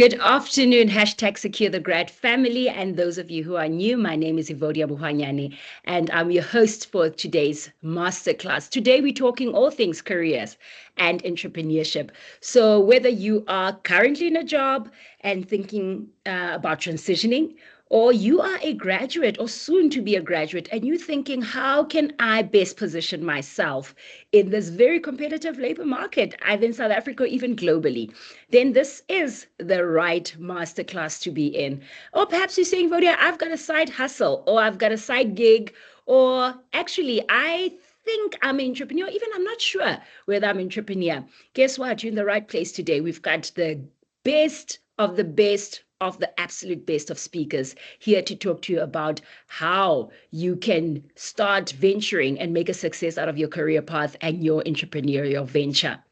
Good afternoon, hashtag Secure the Grad family. And those of you who are new, my name is Ivodia Buhanyani, and I'm your host for today's masterclass. Today, we're talking all things careers and entrepreneurship. So whether you are currently in a job and thinking about transitioning, or you are a graduate or soon to be a graduate and you're thinking, how can I best position myself in this very competitive labor market, either in South Africa or even globally, then this is the right masterclass to be in. Or perhaps you're saying, Vodia, I've got a side hustle, or I've got a side gig, or actually, I think I'm an entrepreneur, even I'm not sure whether I'm an entrepreneur. Guess what? You're in the right place today. We've got the best of the best of the absolute best of speakers here to talk to you about how you can start venturing and make a success out of your career path and your entrepreneurial venture.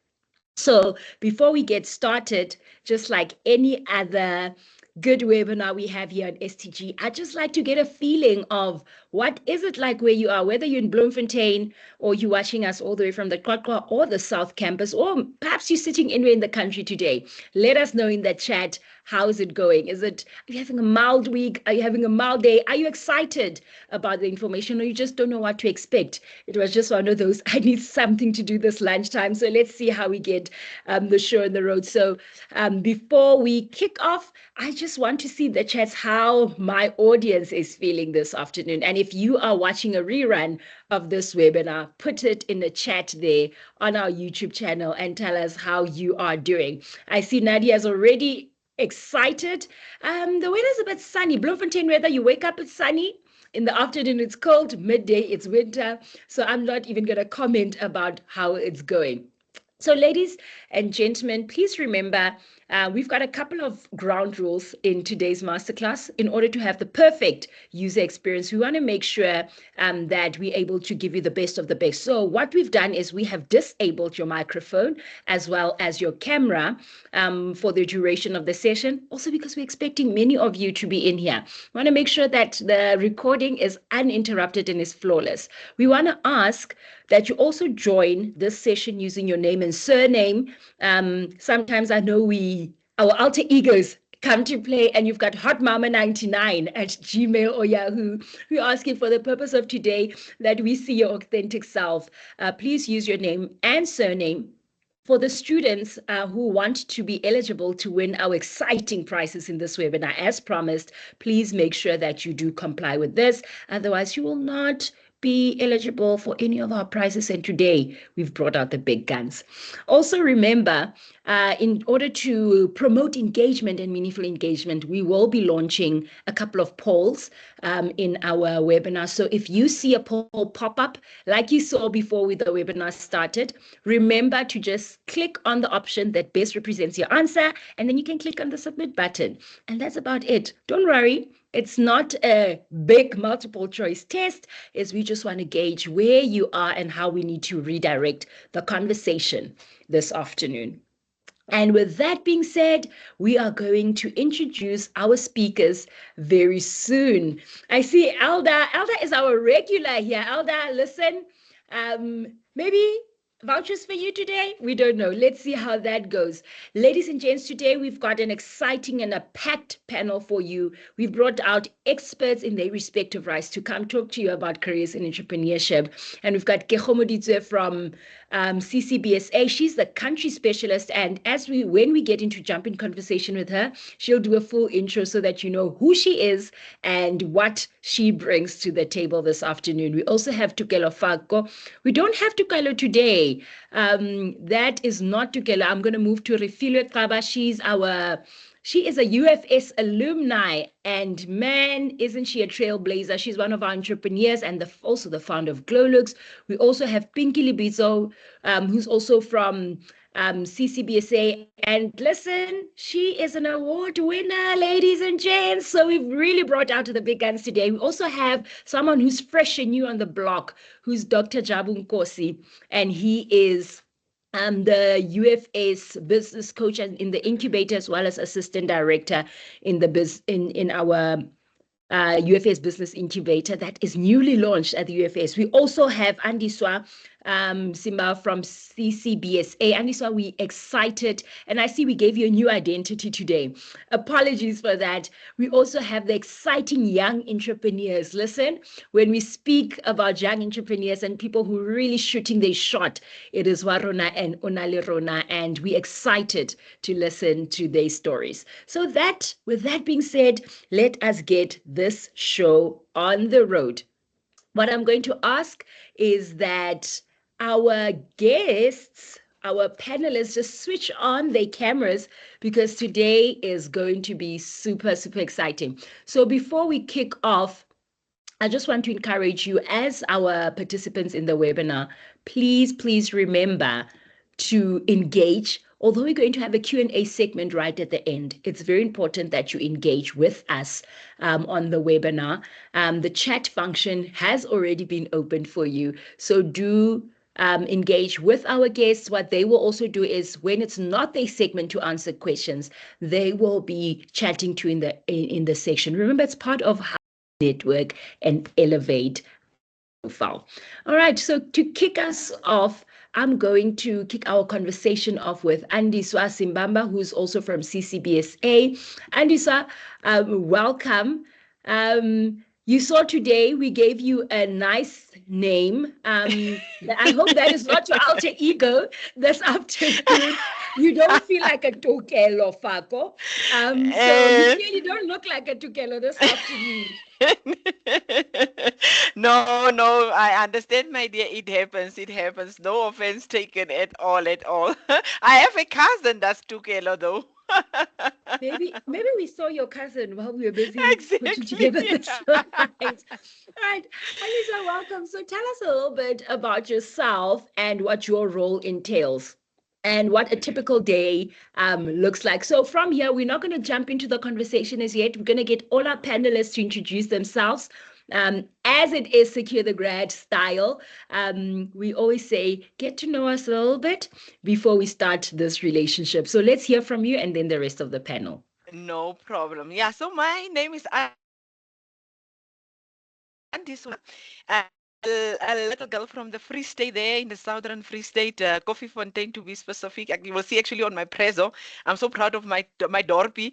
So before we get started, just like any other good webinar we have here at STG, I'd just like to get a feeling of what is it like where you are, whether you're in Bloemfontein or you're watching us all the way from the Kwakwa or the South Campus, or perhaps you're sitting anywhere in the country today. Let us know in the chat, how is it going? Are you having a mild week? Are you having a mild day? Are you excited about the information, or you just don't know what to expect? It was just one of those, I need something to do this lunchtime. So let's see how we get the show on the road. So before we kick off, I just want to see the chats, how my audience is feeling this afternoon. And if you are watching a rerun of this webinar, put it in the chat there on our YouTube channel and tell us how you are doing. I see Nadia is already excited. The weather's a bit sunny. Bloemfontein weather, you wake up, it's sunny. In the afternoon, it's cold. Midday, it's winter. So I'm not even going to comment about how it's going. So ladies and gentlemen, please remember, we've got a couple of ground rules in today's masterclass. In order to have the perfect user experience, we want to make sure that we're able to give you the best of the best. So what we've done is we have disabled your microphone as well as your camera for the duration of the session, also because we're expecting many of you to be in here. We want to make sure that the recording is uninterrupted and is flawless. We want to ask that you also join this session using your name and surname. Sometimes I know our alter egos come to play, and you've got hotmama99 at Gmail or Yahoo. We're asking for the purpose of today that we see your authentic self. Please use your name and surname. For the students who want to be eligible to win our exciting prizes in this webinar, as promised, please make sure that you do comply with this. Otherwise, you will not be eligible for any of our prizes. And today we've brought out the big guns. Also remember, in order to promote engagement and meaningful engagement, we will be launching a couple of polls in our webinar. So if you see a poll pop up, like you saw before the webinar started, remember to just click on the option that best represents your answer, and then you can click on the submit button. And that's about it. Don't worry. It's not a big multiple choice test, as we just want to gauge where you are and how we need to redirect the conversation this afternoon. And with that being said, we are going to introduce our speakers very soon. I see Elda. Elda is our regular here. Elda, listen, maybe vouchers for you today? We don't know. Let's see how that goes. Ladies and gents, today we've got an exciting and a packed panel for you. We've brought out experts in their respective rights to come talk to you about careers and entrepreneurship. And we've got Kegomoditswe from CCBSA. She's the country specialist. And when we get into jumping conversation with her, she'll do a full intro so that you know who she is and what she brings to the table this afternoon. We also have Tukelo Fako. We don't have Tukelo today. That is not Tukelo. I'm going to move to Refilwe Xaba. She is a UFS alumni, and man, isn't she a trailblazer? She's one of our entrepreneurs and also the founder of GloLooks. We also have Pinky Lebitso, who's also from CCBSA. And listen, she is an award winner, ladies and gents. So we've really brought out the big guns today. We also have someone who's fresh and new on the block, who's Dr. Nkosi, and he is the UFS business coach and in the Incubator, as well as assistant director in our UFS Business Incubator that is newly launched at the UFS. We also have Andiswa, Simba from CCBSA. Andiswa, we excited, and I see we gave you a new identity today. Apologies for that. We also have the exciting young entrepreneurs. Listen, when we speak about young entrepreneurs and people who are really shooting their shot, it is Warona and Onalerona, and we're excited to listen to their stories. So that, with that being said, let us get this show on the road. What I'm going to ask is that our guests, our panelists, just switch on their cameras because today is going to be super, super exciting. So before we kick off, I just want to encourage you as our participants in the webinar, please remember to engage. Although we're going to have a Q&A segment right at the end, it's very important that you engage with us on the webinar. The chat function has already been opened for you, so do engage with our guests. What they will also do is when it's not their segment to answer questions, they will be chatting to in the section. Remember, it's part of how network and elevate profile. All right, so to kick us off, I'm going to kick our conversation off with Andiswa Sibamba, who's also from CCBSA. Andiswa, welcome. You saw today we gave you a nice name. I hope that is not your alter ego this afternoon. You don't feel like a Tukelo, Fako. So you clearly don't look like a Tukelo this afternoon. No, I understand, my dear. It happens. No offense taken at all. I have a cousin that's Tukelo, though. Maybe we saw your cousin while we were busy putting Exactly. together the slides. All right, Andiswa, welcome. So tell us a little bit about yourself and what your role entails and what a typical day looks like. So from here, we're not going to jump into the conversation as yet. We're going to get all our panelists to introduce themselves. As it is Secure the Grad style, we always say, get to know us a little bit before we start this relationship. So let's hear from you and then the rest of the panel. No problem. Yeah, so my name is Andiswa. A little girl from the Free State there in the southern Free State, Coffee Fontaine to be specific. You will see actually on my prezo. I'm so proud of my dorpy.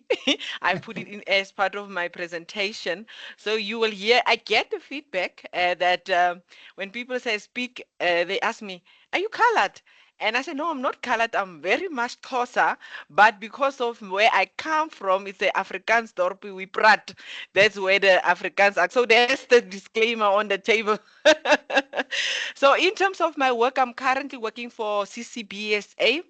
I put it in as part of my presentation. So you will hear, I get the feedback that when people say speak, they ask me, are you colored? And I said, no, I'm not colored. I'm very much Xhosa, but because of where I come from, it's the Afrikaans dorpie, we prat. That's where the Afrikaans are. So there's the disclaimer on the table. So in terms of my work, I'm currently working for CCBSA.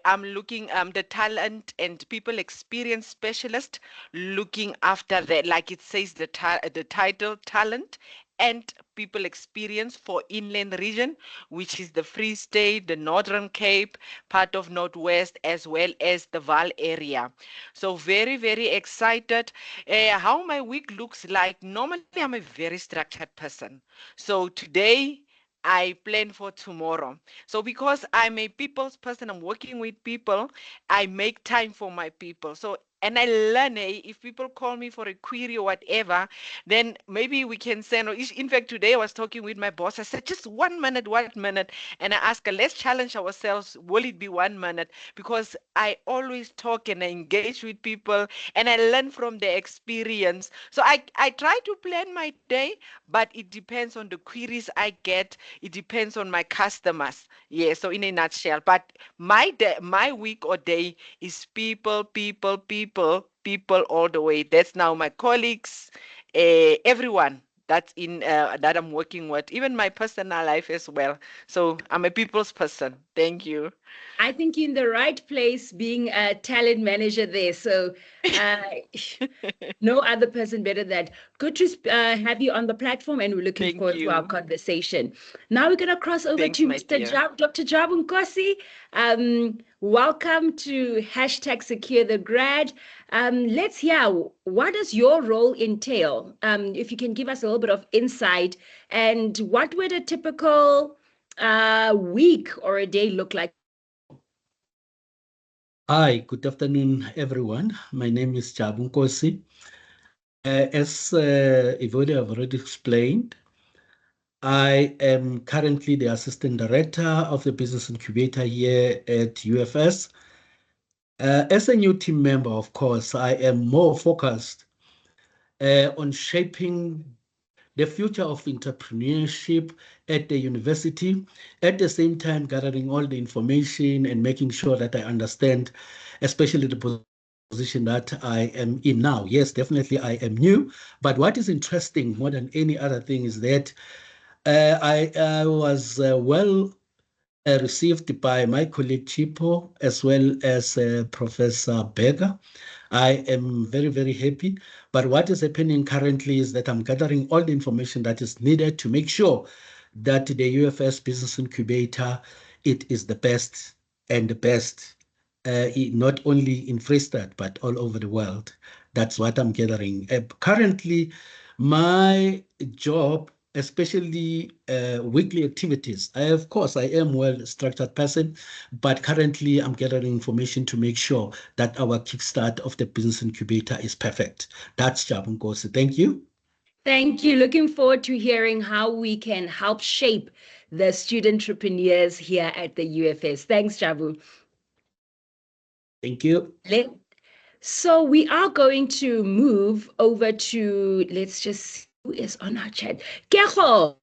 I'm looking the talent and people experience specialist, looking after that, like it says the title, talent and people experience for inland region, which is the Free State, the Northern Cape, part of Northwest, as well as the Vaal area. So very excited. How my week looks like. Normally, I'm a very structured person. So today, I plan for tomorrow. So because I'm a people's person, I'm working with people, I make time for my people. So and I learn, if people call me for a query or whatever, then maybe we can send. Or in fact, today I was talking with my boss. I said, just 1 minute, 1 minute. And I asked her, let's challenge ourselves. Will it be 1 minute? Because I always talk and I engage with people and I learn from their experience. So I try to plan my day, but it depends on the queries I get. It depends on my customers. Yeah, so in a nutshell. But my day, my week or day is people all the way. That's now my colleagues, everyone that's in that I'm working with, even my personal life as well. So I'm a people's person. Thank you. I think you're in the right place being a talent manager there. So uh, no other person better than that. Good to have you on the platform, and we're looking Thank forward to our you. conversation. Now we're going to cross over Thanks, to my Mr. dear. Dr. Nkosi. Welcome to hashtag Secure the Grad. Let's hear, what does your role entail? If you can give us a little bit of insight, and what would a typical week or a day look like? Hi, good afternoon, everyone. My name is Nkosi. As Evodi have already explained, I am currently the Assistant Director of the Business Incubator here at UFS. As a new team member, of course, I am more focused on shaping the future of entrepreneurship at the university, at the same time gathering all the information and making sure that I understand, especially the position that I am in now. Yes, definitely I am new, but what is interesting more than any other thing is that I was well received by my colleague Chipo as well as Professor Berger. I am very, very happy. But what is happening currently is that I'm gathering all the information that is needed to make sure that the UFS Business Incubator, it is the best and the best, not only in Free State, but all over the world. That's what I'm gathering. Currently, my job, especially weekly activities. Of course, I am well-structured person, but currently I'm gathering information to make sure that our kickstart of the business incubator is perfect. That's Nkosi. Thank you. Thank you. Looking forward to hearing how we can help shape the student entrepreneurs here at the UFS. Thanks, Jabu. Thank you. So we are going to move over to, let's just see who is on our chat. Kego.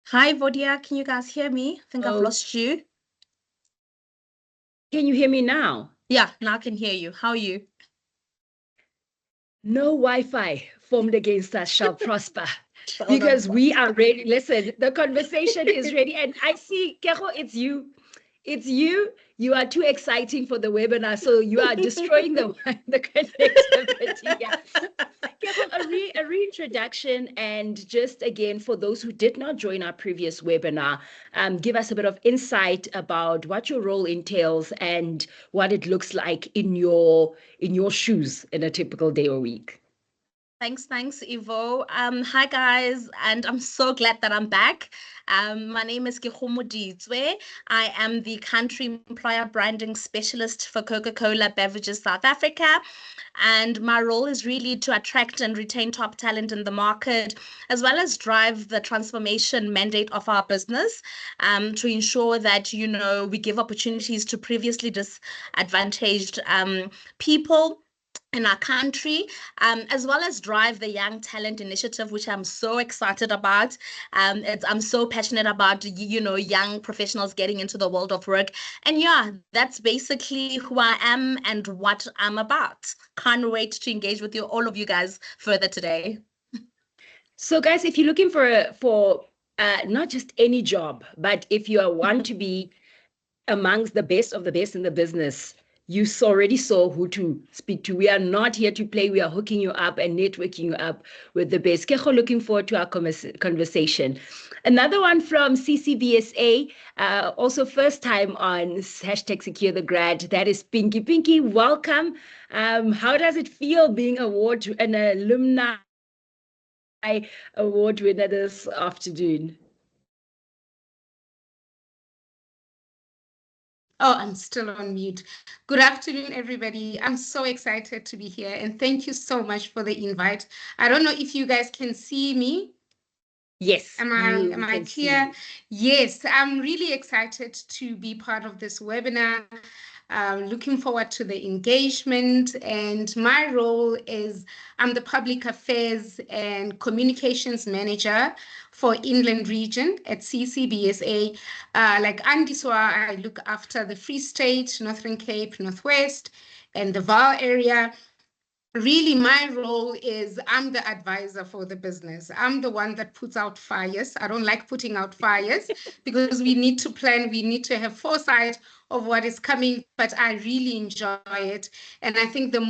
Hi, Vodia. Can you guys hear me? I think I've lost you. Can you hear me now? Yeah, now I can hear you. How are you? No Wi-Fi formed against us shall prosper. Because we are ready. Listen, the conversation is ready. And I see, Kego, it's you. It's you. You are too exciting for the webinar. So you are destroying the connectivity. Yeah. Kego, a reintroduction, and just again, for those who did not join our previous webinar, give us a bit of insight about what your role entails and what it looks like in your shoes in a typical day or week. Thanks, Ivo. Hi guys, and I'm so glad that I'm back. My name is Kegomoditswe. I am the country employer branding specialist for Coca-Cola Beverages South Africa. And my role is really to attract and retain top talent in the market, as well as drive the transformation mandate of our business, to ensure that, we give opportunities to previously disadvantaged people in our country, as well as drive the Young Talent Initiative, which I'm so excited about. I'm so passionate about, young professionals getting into the world of work. And yeah, that's basically who I am and what I'm about. Can't wait to engage with all of you guys further today. So guys, if you're looking for not just any job, but if you want to be amongst the best of the best in the business, you already saw who to speak to. We are not here to play. We are hooking you up and networking you up with the best. Kego, looking forward to our conversation. Another one from CCBSA, also first time on #Secure the Grad. That is Pinky. Pinky, welcome. How does it feel being an alumni award winner this afternoon? Oh, I'm still on mute. Good afternoon, everybody. I'm so excited to be here, and thank you so much for the invite. I don't know if you guys can see me. Yes. Am I clear? Yes, I'm really excited to be part of this webinar. Looking forward to the engagement, and my role is I'm the Public Affairs and Communications Manager for Inland Region at CCBSA. Like Andiswa, I look after the Free State, Northern Cape, Northwest, and the Vaal area. Really, my role is I'm the advisor for the business. I'm the one that puts out fires. I don't like putting out fires because we need to plan. We need to have foresight of what is coming, but I really enjoy it. And I think the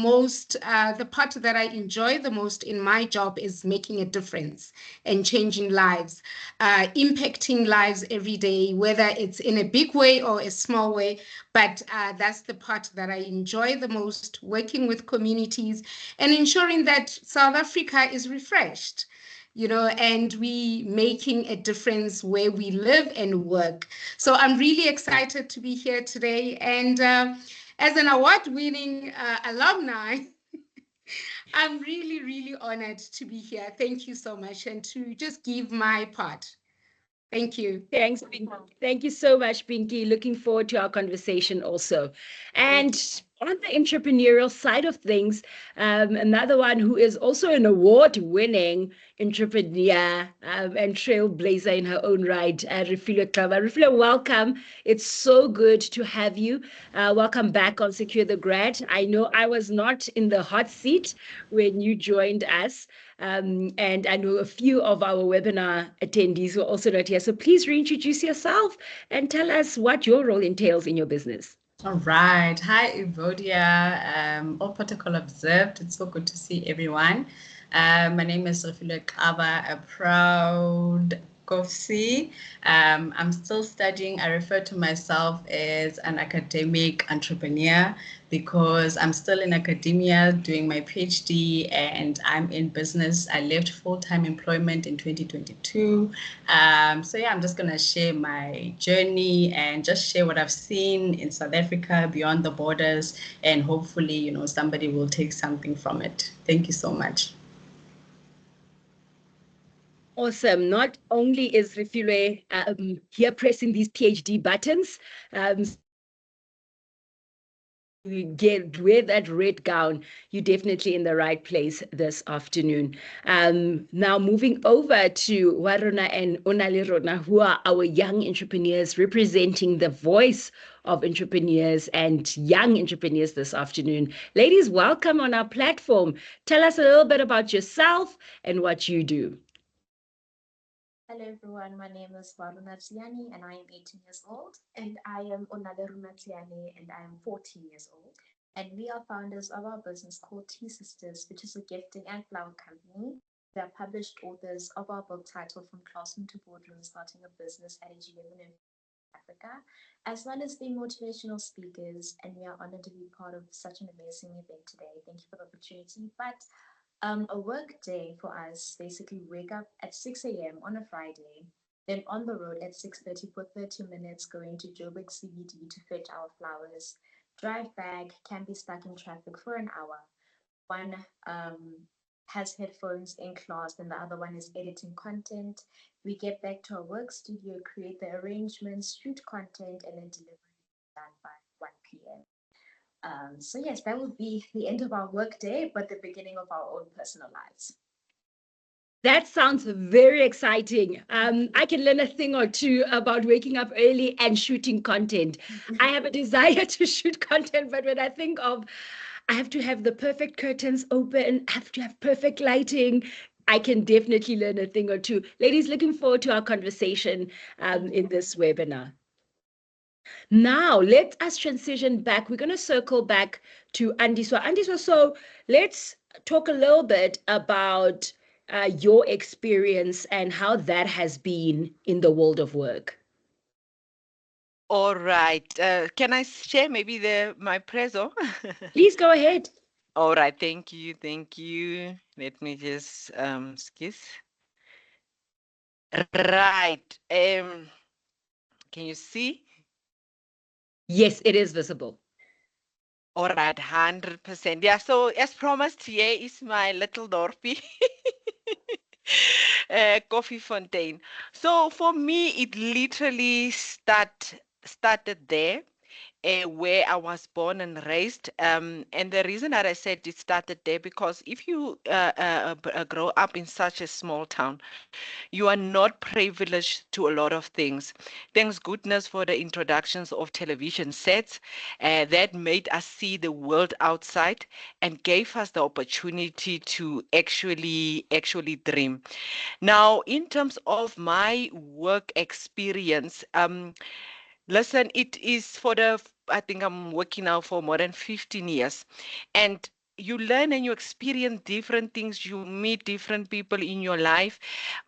part that I enjoy the most in my job is making a difference and changing lives, impacting lives every day, whether it's in a big way or a small way. But that's the part that I enjoy the most, working with communities and ensuring that South Africa is refreshed, and we making a difference where we live and work. So I'm really excited to be here today. And as an award-winning alumni, I'm really, really honored to be here. Thank you so much, and to just give my part. Thank you. Thanks, Pinky. Thank you so much, Pinky. Looking forward to our conversation also. And on the entrepreneurial side of things, another one who is also an award-winning entrepreneur and trailblazer in her own right, Refilwe Xaba. Refilwe, welcome. It's so good to have you. Welcome back on Secure the Grad. I know I was not in the hot seat when you joined us. And I know a few of our webinar attendees were also not here. So please reintroduce yourself and tell us what your role entails in your business. All right. Hi, Evodia. All protocol observed. It's so good to see everyone. My name is Refilwe Xaba, a proud Nkosi. I'm still studying. I refer to myself as an academic entrepreneur because I'm still in academia doing my PhD and I'm in business. I left full-time employment in 2022. So yeah, I'm just going to share my journey and just share what I've seen in South Africa, beyond the borders, and hopefully, you know, somebody will take something from it. Thank you so much. Awesome. Not only is Refilwe here pressing these PhD buttons, wear that red gown, you're definitely in the right place this afternoon. Now moving over to Warona and Onalerona, who are our young entrepreneurs representing the voice of entrepreneurs and young entrepreneurs this afternoon. Ladies, welcome on our platform. Tell us a little bit about yourself and what you do. Hello everyone, my name is Warona Tsiane and I am 18 years old, and I am Onalerona Tsiane and I am 14 years old, and we are founders of our business called Tea Sisters, which is a gifting and flower company. We are published authors of our book titled From Classroom to Boardroom, Starting a Business at Age 11 in Africa, as well as being motivational speakers, and we are honored to be part of such an amazing event today. Thank you for the opportunity. But a work day for us, basically wake up at 6 a.m. on a Friday, then on the road at 6:30 for 30 minutes, going to Joburg CBD to fetch our flowers, drive back, can be stuck in traffic for an hour. One has headphones in class and the other one is editing content. We get back to our work studio, create the arrangements, shoot content, and then delivery done by 1 p.m. So yes, that would be the end of our work day, but the beginning of our own personal lives. That sounds very exciting. I can learn a thing or two about waking up early and shooting content. I have a desire to shoot content, but when I think of I have to have the perfect curtains open, I have to have perfect lighting, I can definitely learn a thing or two. Ladies, looking forward to our conversation in this webinar. Now, let us transition back. We're going to circle back to Andiswa. Andiswa, so let's talk a little bit about your experience and how that has been in the world of work. All right. Can I share maybe my preso? Please go ahead. All right. Thank you. Thank you. Let me just skis. Right. Can you see? Yes, it is visible. All right, 100%. Yeah, so as promised, here is my little dorpy coffee fontaine. So for me, it literally started there. Where I was born and raised. And the reason that I said it started there, because if you grow up in such a small town, you are not privileged to a lot of things. Thanks goodness for the introductions of television sets that made us see the world outside and gave us the opportunity to actually dream. Now, in terms of my work experience, listen, it is I think I'm working now for more than 15 years. And you learn and you experience different things. You meet different people in your life.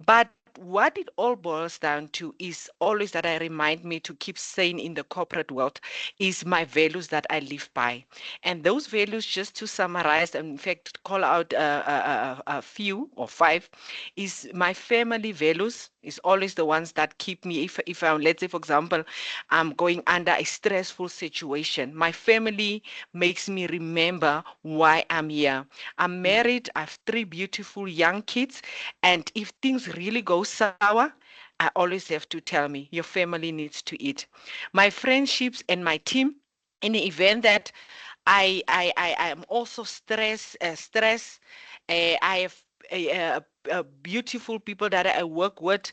But what it all boils down to is always that I remind me to keep saying in the corporate world is my values that I live by. And those values, just to summarize, and in fact, call out a few or 5, is my family values, It's always the ones that keep me, if I'm, let's say, for example, I'm going under a stressful situation. My family makes me remember why I'm here. I'm married, I have 3 beautiful young kids, and if things really go sour, I always have to tell me, your family needs to eat. My friendships and my team, in the event that I am also stress. I have beautiful people that I work with,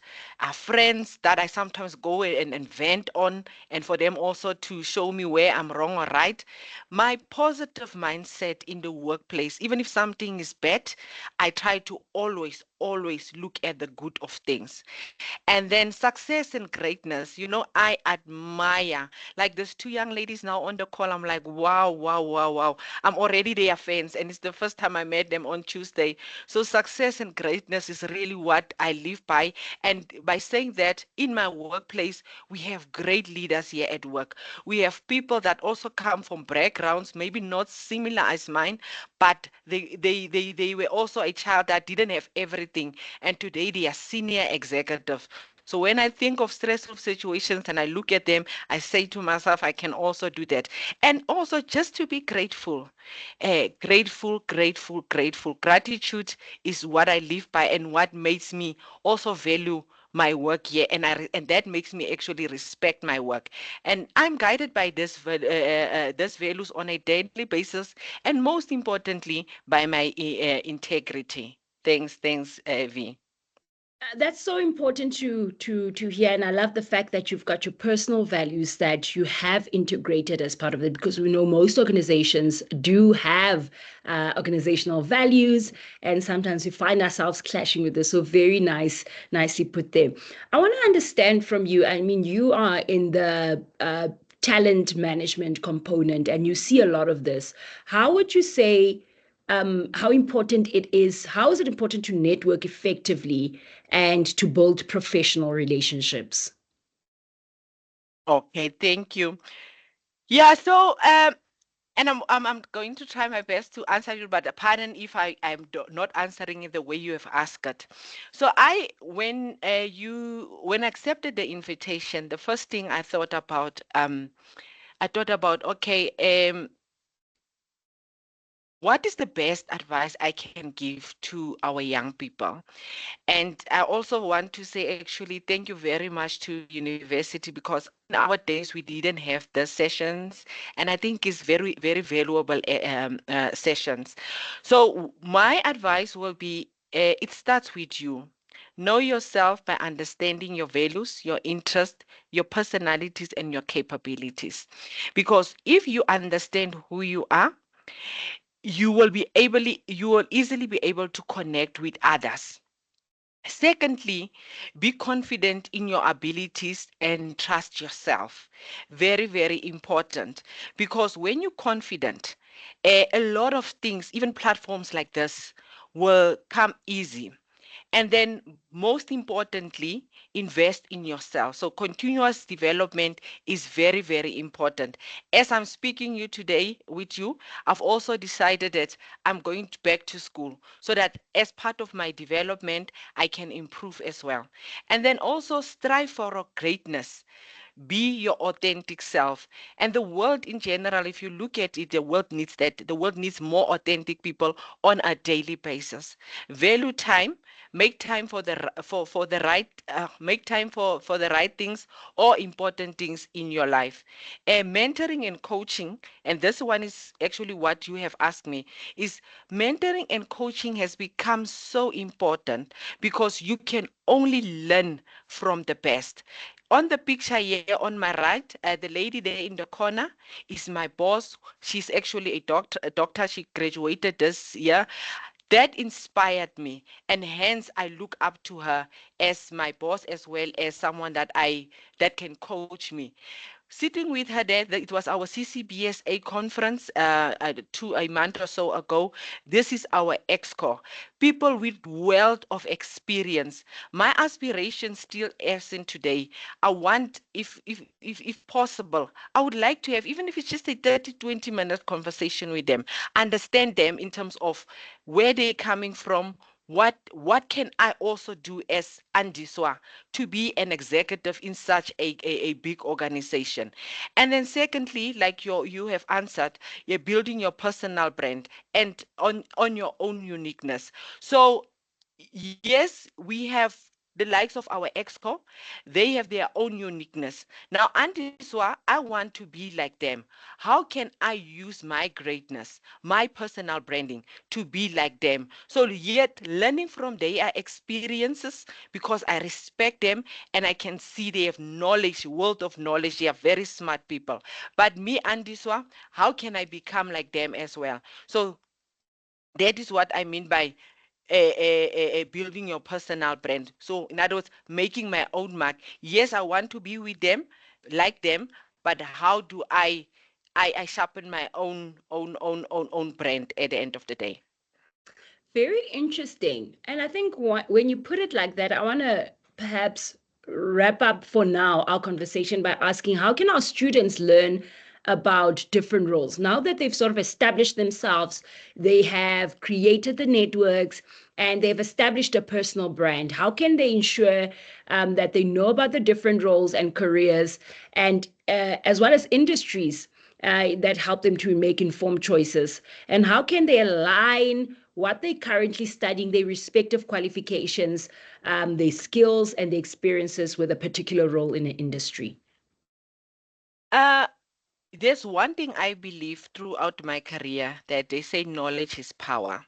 friends that I sometimes go and vent on, and for them also to show me where I'm wrong or right. My positive mindset in the workplace, even if something is bad, I try to always look at the good of things. And then success and greatness, I admire. Like there's 2 young ladies now on the call. I'm like, wow, wow, wow, wow. I'm already their fans, and it's the first time I met them on Tuesday. So success and greatness is really what I live by. And by saying that, in my workplace, we have great leaders here at work. We have people that also come from backgrounds, maybe not similar as mine, but they were also a child that didn't have everything. And today they are senior executives. So when I think of stressful situations and I look at them, I say to myself, I can also do that. And also just to be grateful. Grateful, grateful, grateful. Gratitude is what I live by and what makes me also value my work here, and that makes me actually respect my work. And I'm guided by this values on a daily basis, and most importantly by my integrity. Thanks, V. That's so important to hear, and I love the fact that you've got your personal values that you have integrated as part of it, because we know most organizations do have organizational values, and sometimes we find ourselves clashing with this. So very nicely put there. I want to understand from you. I mean, you are in the talent management component, and you see a lot of this. How would you say? How important it is, how is it important to network effectively and to build professional relationships? Okay, thank you. Yeah, so and I'm going to try my best to answer you, but pardon if I'm not answering it the way you have asked it. So when I accepted the invitation, the first thing I thought about, okay, what is the best advice I can give to our young people? And I also want to say, actually, thank you very much to university, because in our days we didn't have the sessions, and I think it's very, very valuable sessions. So my advice will be, it starts with you. Know yourself by understanding your values, your interests, your personalities, and your capabilities. Because if you understand who you are, you will easily be able to connect with others. Secondly, be confident in your abilities and trust yourself. Very, very important. Because when you're confident, a lot of things, even platforms like this, will come easy. And then, most importantly, invest in yourself. So continuous development is very, very important. As I'm speaking you today with you, I've also decided that I'm going back to school, so that as part of my development, I can improve as well. And then also strive for a greatness. Be your authentic self. And the world in general, if you look at it, the world needs that. The world needs more authentic people on a daily basis. Value time. Make time for the right make time for the right things or important things in your life. Mentoring and coaching, and this one is actually what you have asked me, is mentoring and coaching has become so important, because you can only learn from the best. On the picture here on my right, the lady there in the corner is my boss. She's actually a doctor. She graduated this year. That inspired me, and hence I look up to her as my boss, as well as someone that can coach me. Sitting with her there, it was our CCBSA conference a month or so ago. This is our EXCO, people with wealth of experience. My aspiration still as in today, I want, if possible, I would like to have, even if it's just a 30-20 minute conversation with them, understand them in terms of where they're coming from, what can I also do as Andiswa to be an executive in such a big organization? And then secondly, like you have answered, you're building your personal brand and on your own uniqueness. So yes, we have the likes of our exco, they have their own uniqueness. Now, Andiswa, I want to be like them. How can I use my greatness, my personal branding to be like them? So yet learning from their experiences, because I respect them and I can see they have knowledge, world of knowledge. They are very smart people. But me, Andiswa, how can I become like them as well? So that is what I mean by building your personal brand. So in other words, making my own mark. Yes, I want to be with them, like them, but how do I sharpen my own brand at the end of the day? Very interesting. And I think when you put it like that, I want to perhaps wrap up for now our conversation by asking, how can our students learn about different roles? Now that they've sort of established themselves, they have created the networks, and they've established a personal brand. How can they ensure that they know about the different roles and careers, and as well as industries that help them to make informed choices? And how can they align what they're currently studying, their respective qualifications, their skills, and their experiences with a particular role in an industry? Uh, there's one thing I believe throughout my career, that they say knowledge is power.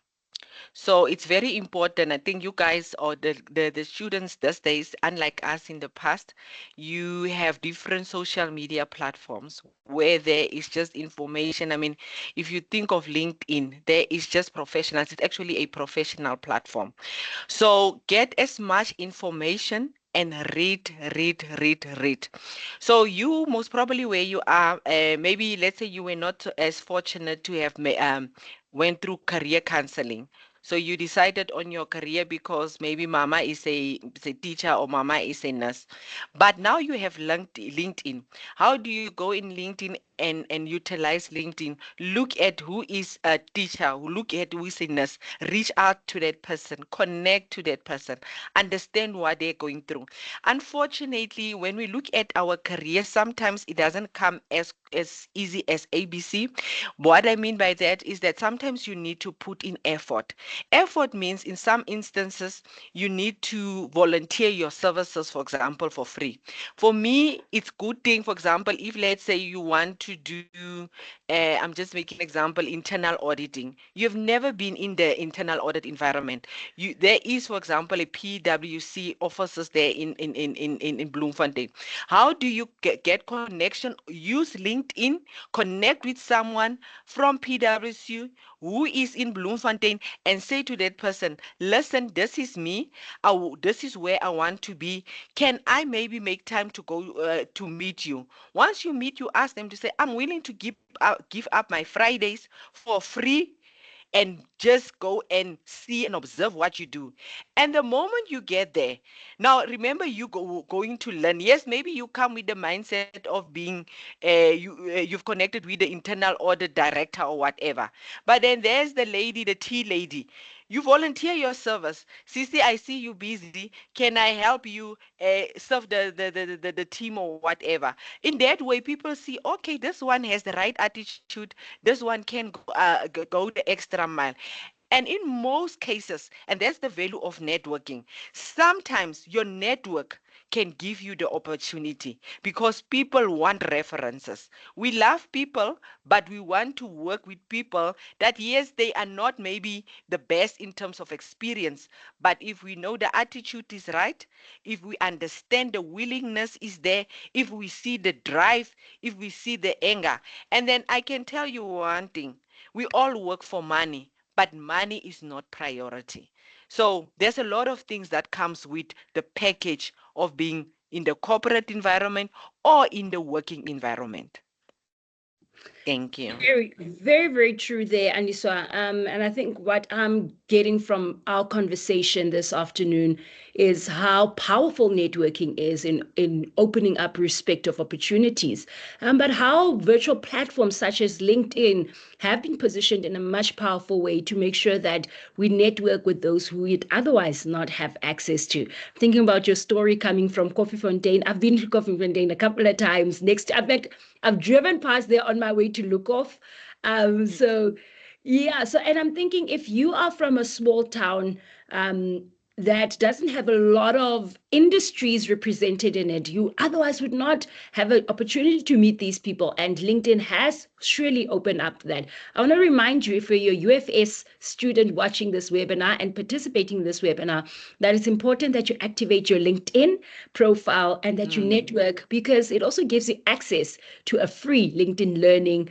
So it's very important. I think you guys, or the students these days, unlike us in the past, you have different social media platforms where there is just information. I mean, if you think of LinkedIn, there is just professionals. It's actually a professional platform. So get as much information and read. So you most probably where you are, maybe let's say you were not as fortunate to have went through career counseling. So you decided on your career because maybe mama is a teacher or mama is a nurse. But now you have LinkedIn. How do you go in LinkedIn and utilize LinkedIn? Look at who is a teacher, look at who is a nurse, reach out to that person, connect to that person, understand what they're going through. Unfortunately, when we look at our career, sometimes it doesn't come as easy as ABC. What I mean by that is that sometimes you need to put in effort. Effort means in some instances you need to volunteer your services, for example, for free. For me, it's good thing, for example, if let's say you want to do, I'm just making an example, internal auditing. You've never been in the internal audit environment. There is, for example, a PwC offices there in Bloemfontein. How do you get connection? Use LinkedIn, connect with someone from PwC who is in Bloemfontein, and say to that person, listen, this is me. This is where I want to be. Can I maybe make time to go to meet you? Once you meet, you ask them to say, I'm willing to give up my Fridays for free and just go and see and observe what you do. And the moment you get there, now remember going to learn. Yes, maybe you come with the mindset of being, you've connected with the internal audit director or whatever. But then there's the lady, the tea lady. You volunteer your service. Sisi, I see you busy. Can I help you serve the team or whatever? In that way, people see, okay, this one has the right attitude. This one can go the extra mile. And in most cases, and that's the value of networking, sometimes your network can give you the opportunity because people want references. We love people, but we want to work with people that, yes, they are not maybe the best in terms of experience, but if we know the attitude is right, if we understand the willingness is there, if we see the drive, if we see the anger, and then I can tell you one thing, we all work for money, but money is not priority. So there's a lot of things that comes with the package of being in the corporate environment or in the working environment. Thank you. Very, very, very true there, Andiswa. And I think what I'm getting from our conversation this afternoon is how powerful networking is in opening up respective opportunities, but how virtual platforms such as LinkedIn have been positioned in a much powerful way to make sure that we network with those who would otherwise not have access to. Thinking about your story coming from Koffiefontein, I've been to Koffiefontein a couple of times. I've driven past there on my way to Lukhof. And I'm thinking, if you are from a small town that doesn't have a lot of industries represented in it, you otherwise would not have an opportunity to meet these people. And LinkedIn has surely opened up that. I want to remind you, if you're a UFS student watching this webinar and participating in this webinar, that it's important that you activate your LinkedIn profile and that you network, because it also gives you access to a free LinkedIn Learning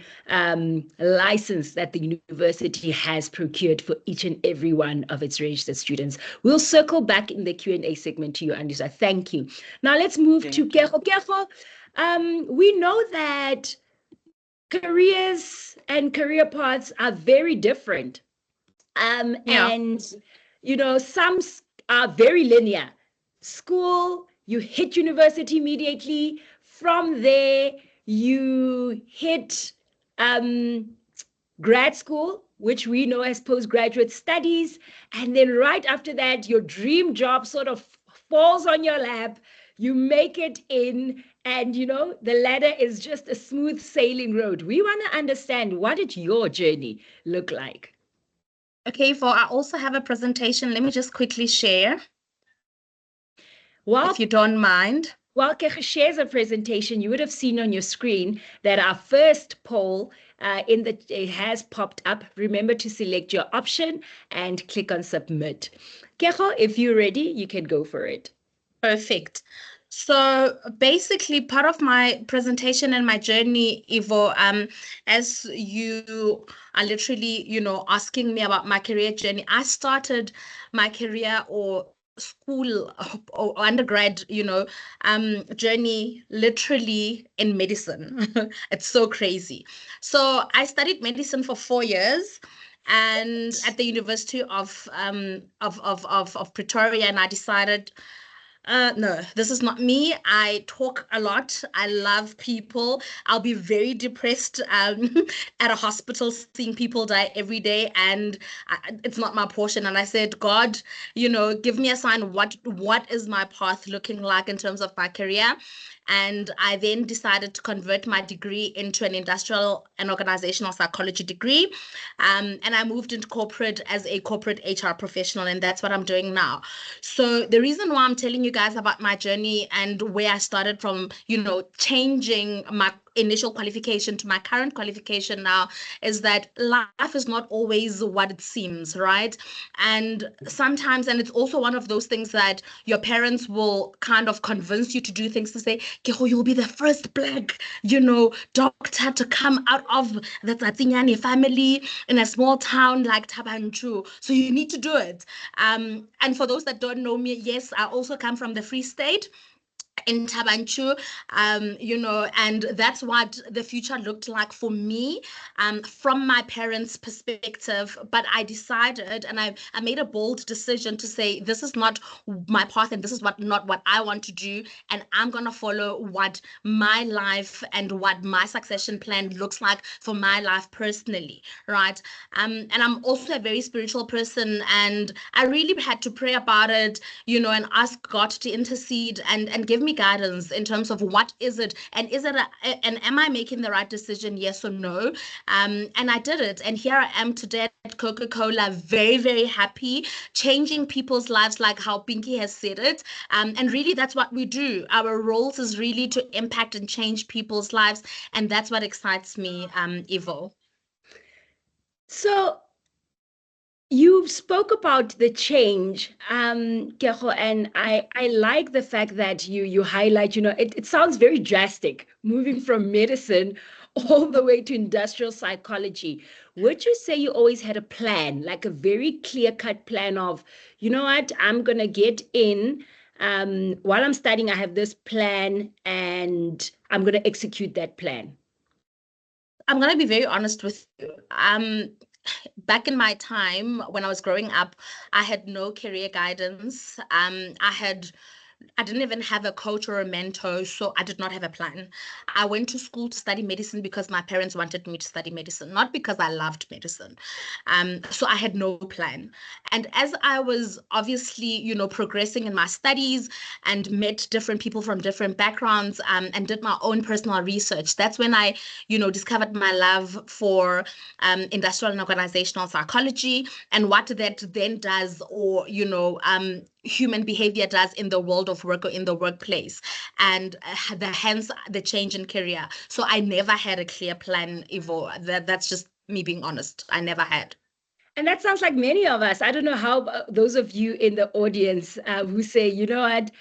license that the university has procured for each and every one of its registered students. We'll circle back in the Q&A segment to you, Andiswa. Thank you. Now let's move to Kego. Kego, we know that careers and career paths are very different. And, some are very linear. School, you hit university immediately. From there, you hit grad school, which we know as postgraduate studies. And then right after that, your dream job sort of falls on your lap. You make it in, and the ladder is just a smooth sailing road. We want to understand, what did your journey look like? Okay, I also have a presentation. Let me just quickly share, if you don't mind. While Kege shares a presentation, you would have seen on your screen that our first poll it has popped up. Remember to select your option and click on submit. Kege, if you're ready, you can go for it. Perfect. So basically, part of my presentation and my journey, Ivo, as you are literally, asking me about my career journey, I started my career or school or undergrad, journey literally in medicine. It's so crazy. So I studied medicine for 4 years, and at the University of Pretoria, and I decided, no, this is not me. I talk a lot. I love people. I'll be very depressed at a hospital seeing people die every day, and it's not my portion. And I said, God, give me a sign. What is my path looking like in terms of my career? And I then decided to convert my degree into an industrial and organizational psychology degree. And I moved into corporate as a corporate HR professional, and that's what I'm doing now. So the reason why I'm telling you guys about my journey and where I started from, changing my initial qualification to my current qualification now, is that life is not always what it seems, right? And sometimes, and it's also one of those things that your parents will kind of convince you to do things, to say, Kego, you'll be the first Black, doctor to come out of the Tsiane family in a small town like Thaba Nchu. So you need to do it. And for those that don't know me, yes, I also come from the Free State in Thaba Nchu, and that's what the future looked like for me from my parents' perspective. But I decided, and I made a bold decision to say, this is not my path, and this is not what I want to do, and I'm going to follow what my life and what my succession plan looks like for my life personally, right? And I'm also a very spiritual person, and I really had to pray about it, and ask God to intercede and give me guidance in terms of what is it, and and am I making the right decision, yes or no? And I did it, and here I am today at Coca-Cola, very, very happy, changing people's lives like how Pinky has said it. And really, that's what we do. Our roles is really to impact and change people's lives, and that's what excites me, Ivo. So you spoke about the change, Kego, and I like the fact that you highlight, it sounds very drastic, moving from medicine all the way to industrial psychology. Would you say you always had a plan, like a very clear-cut plan of, what, I'm going to get in, while I'm studying, I have this plan, and I'm going to execute that plan? I'm going to be very honest with you. back in my time when I was growing up, I had no career guidance. I didn't even have a coach or a mentor, so I did not have a plan. I went to school to study medicine because my parents wanted me to study medicine, not because I loved medicine. So I had no plan. And as I was obviously, progressing in my studies and met different people from different backgrounds, and did my own personal research, that's when I, discovered my love for industrial and organizational psychology and what that then does, or, human behavior does in the world of work or in the workplace, and hence the change in career. So I never had a clear plan, Ivo. That's just me being honest. I never had. And that sounds like many of us. I don't know how those of you in the audience who say, you know what,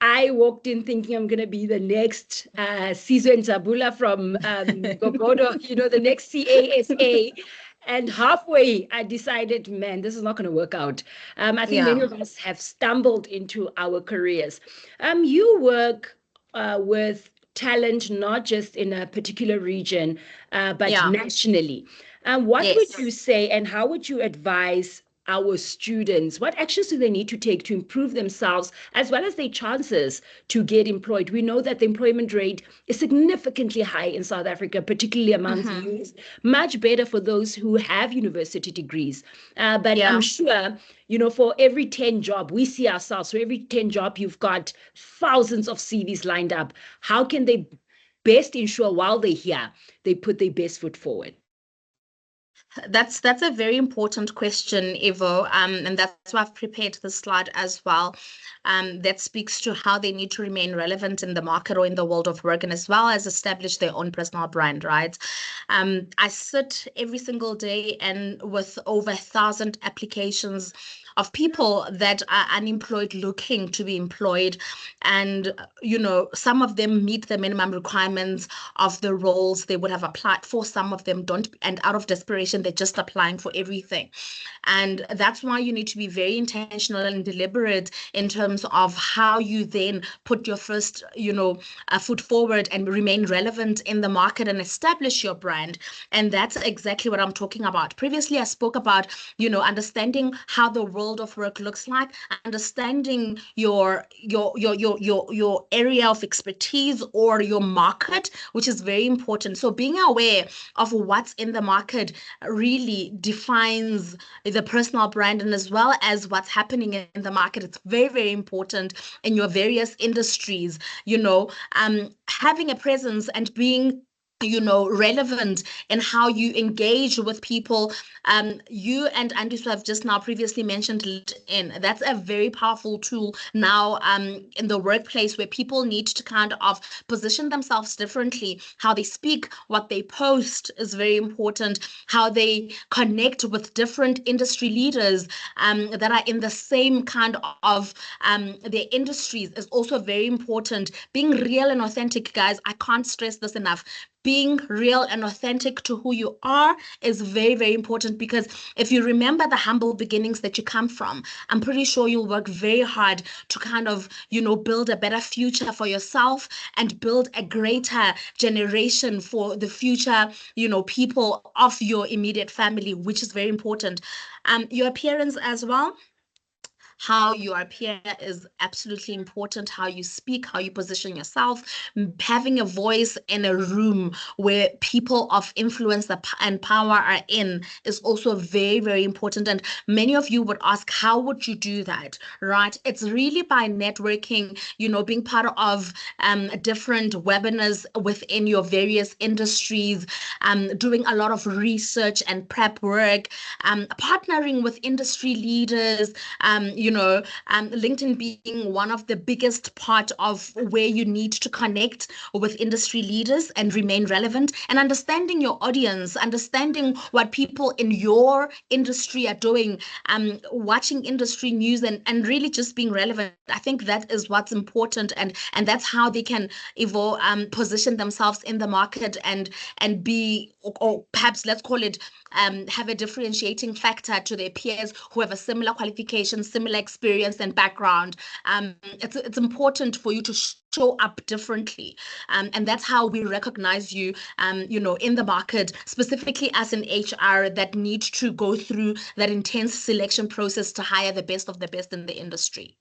I walked in thinking I'm going to be the next Sizwe Ntsabula from Gogodo, the next CASA. And halfway, I decided, man, this is not going to work out. I think many of us have stumbled into our careers. You work with talent, not just in a particular region, but nationally. What would you say, and how would you advise our students? What actions do they need to take to improve themselves as well as their chances to get employed? We know that the employment rate is significantly high in South Africa, particularly amongst youth, much better for those who have university degrees. But I'm sure, for every 10 job, we see ourselves, for every 10 job, you've got thousands of CVs lined up. How can they best ensure while they're here, they put their best foot forward? That's a very important question, Ivo, and that's why I've prepared this slide as well. That speaks to how they need to remain relevant in the market or in the world of work, and as well as establish their own personal brand, right? I sit every single day and with over 1,000 applications of people that are unemployed looking to be employed. And, some of them meet the minimum requirements of the roles they would have applied for. Some of them don't. And out of desperation, they're just applying for everything. And that's why you need to be very intentional and deliberate in terms of how you then put your first, foot forward and remain relevant in the market and establish your brand. And that's exactly what I'm talking about. Previously, I spoke about, understanding how the world of work looks like, understanding your area of expertise or your market, which is very important. So being aware of what's in the market really defines the personal brand, and as well as what's happening in the market. It's very, very important in your various industries, having a presence and being relevant in how you engage with people. You and Andiswa have just now previously mentioned LinkedIn. That's a very powerful tool now in the workplace, where people need to kind of position themselves differently. How they speak, what they post is very important. How they connect with different industry leaders that are in the same kind of their industries is also very important. Being real and authentic, guys, I can't stress this enough. Being real and authentic to who you are is very, very important, because if you remember the humble beginnings that you come from, I'm pretty sure you'll work very hard to kind of, build a better future for yourself and build a greater generation for the future, people of your immediate family, which is very important. Your appearance as well. How you appear is absolutely important. How you speak, how you position yourself, having a voice in a room where people of influence and power are in is also very, very important. And many of you would ask, how would you do that, right? It's really by networking, being part of different webinars within your various industries, doing a lot of research and prep work, partnering with industry leaders, LinkedIn being one of the biggest part of where you need to connect with industry leaders and remain relevant, and understanding your audience, understanding what people in your industry are doing, watching industry news and really just being relevant. I think that is what's important, and that's how they can position themselves in the market and be, or perhaps let's call it, have a differentiating factor to their peers who have a similar qualification, similar experience and background, it's important for you to show up differently. And that's how we recognize you, in the market, specifically as an HR that needs to go through that intense selection process to hire the best of the best in the industry.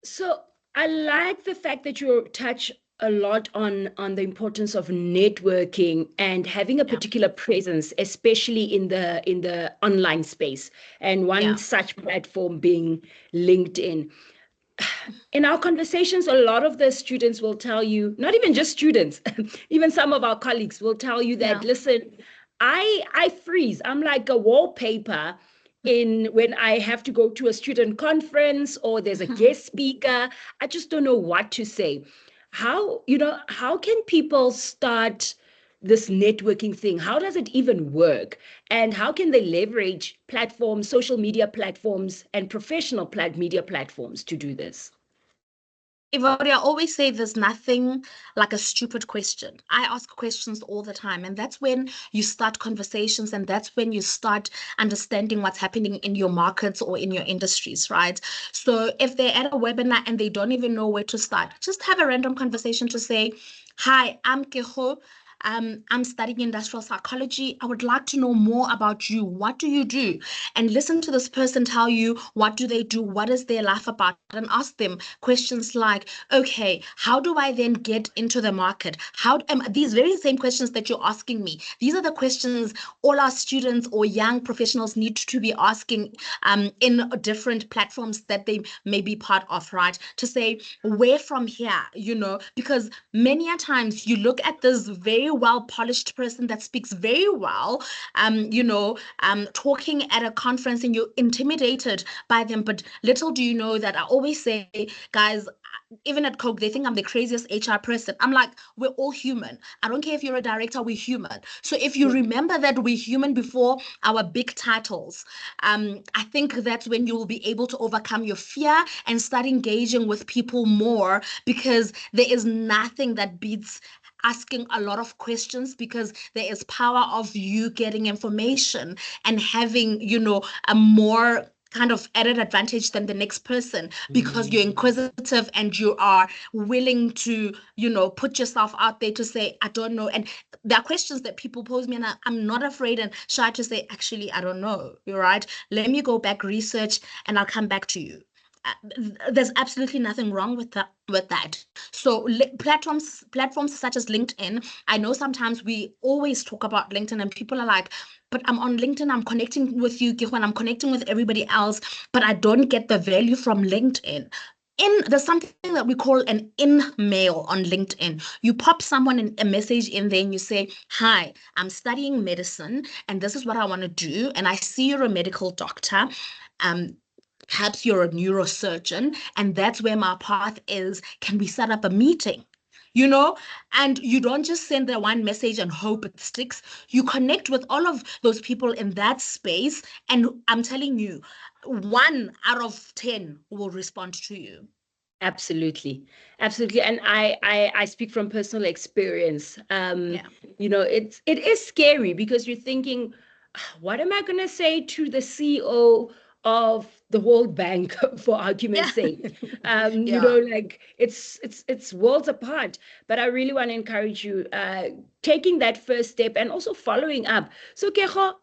So I like the fact that you touch a lot on the importance of networking and having a particular presence, especially in the online space, and one such platform being LinkedIn. In our conversations, a lot of the students will tell you, not even just students, even some of our colleagues will tell you that, listen, I freeze. I'm like a wallpaper when I have to go to a student conference or there's a guest speaker. I just don't know what to say. How can people start this networking thing? How does it even work? And how can they leverage platforms, social media platforms, and professional media platforms to do this? Evodia, I always say there's nothing like a stupid question. I ask questions all the time, and that's when you start conversations, and that's when you start understanding what's happening in your markets or in your industries, right? So if they're at a webinar and they don't even know where to start, just have a random conversation to say, hi, I'm Keho. I'm studying industrial psychology. I would like to know more about you. What do you do? And listen to this person tell you, what do they do? What is their life about? And ask them questions like, okay, how do I then get into the market? These very same questions that you're asking me, these are the questions all our students or young professionals need to be asking in different platforms that they may be part of, right? To say, where from here, because many a times you look at this very well-polished person that speaks very well, talking at a conference, and you're intimidated by them. But little do you know that I always say, guys, even at Coke, they think I'm the craziest HR person. I'm like, we're all human. I don't care if you're a director, we're human. So if you remember that we're human before our big titles, I think that's when you will be able to overcome your fear and start engaging with people more, because there is nothing that beats asking a lot of questions, because there is power of you getting information and having, a more kind of added advantage than the next person, because you're inquisitive and you are willing to, put yourself out there to say, I don't know. And there are questions that people pose me, and I'm not afraid and shy to say, actually, I don't know. You're right. Let me go back, research, and I'll come back to you. There's absolutely nothing wrong with that. So platforms such as LinkedIn, I know sometimes we always talk about LinkedIn and people are like, but I'm on LinkedIn, I'm connecting with you, Kehwan, I'm connecting with everybody else, but I don't get the value from LinkedIn. There's something that we call an in-mail on LinkedIn. You pop someone a message in there and you say, hi, I'm studying medicine and this is what I want to do. And I see you're a medical doctor. Perhaps you're a neurosurgeon, and that's where my path is. Can we set up a meeting? And you don't just send that one message and hope it sticks. You connect with all of those people in that space, and I'm telling you, 1 out of 10 will respond to you. Absolutely. And I speak from personal experience. It is scary, because you're thinking, what am I going to say to the CEO of the World Bank, for argument's sake? It's worlds apart. But I really want to encourage you taking that first step and also following up. So Keho,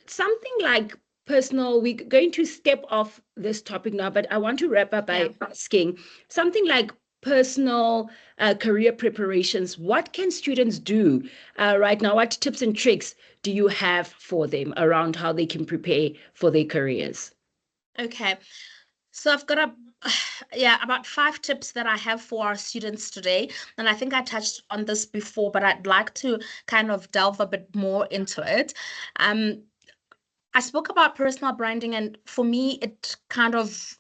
something like personal, we're going to step off this topic now, but I want to wrap up by asking something like personal career preparations. What can students do right now? What tips and tricks do you have for them around how they can prepare for their careers? Okay, so I've got about 5 tips that I have for our students today. And I think I touched on this before, but I'd like to kind of delve a bit more into it. I spoke about personal branding, and for me, it kind of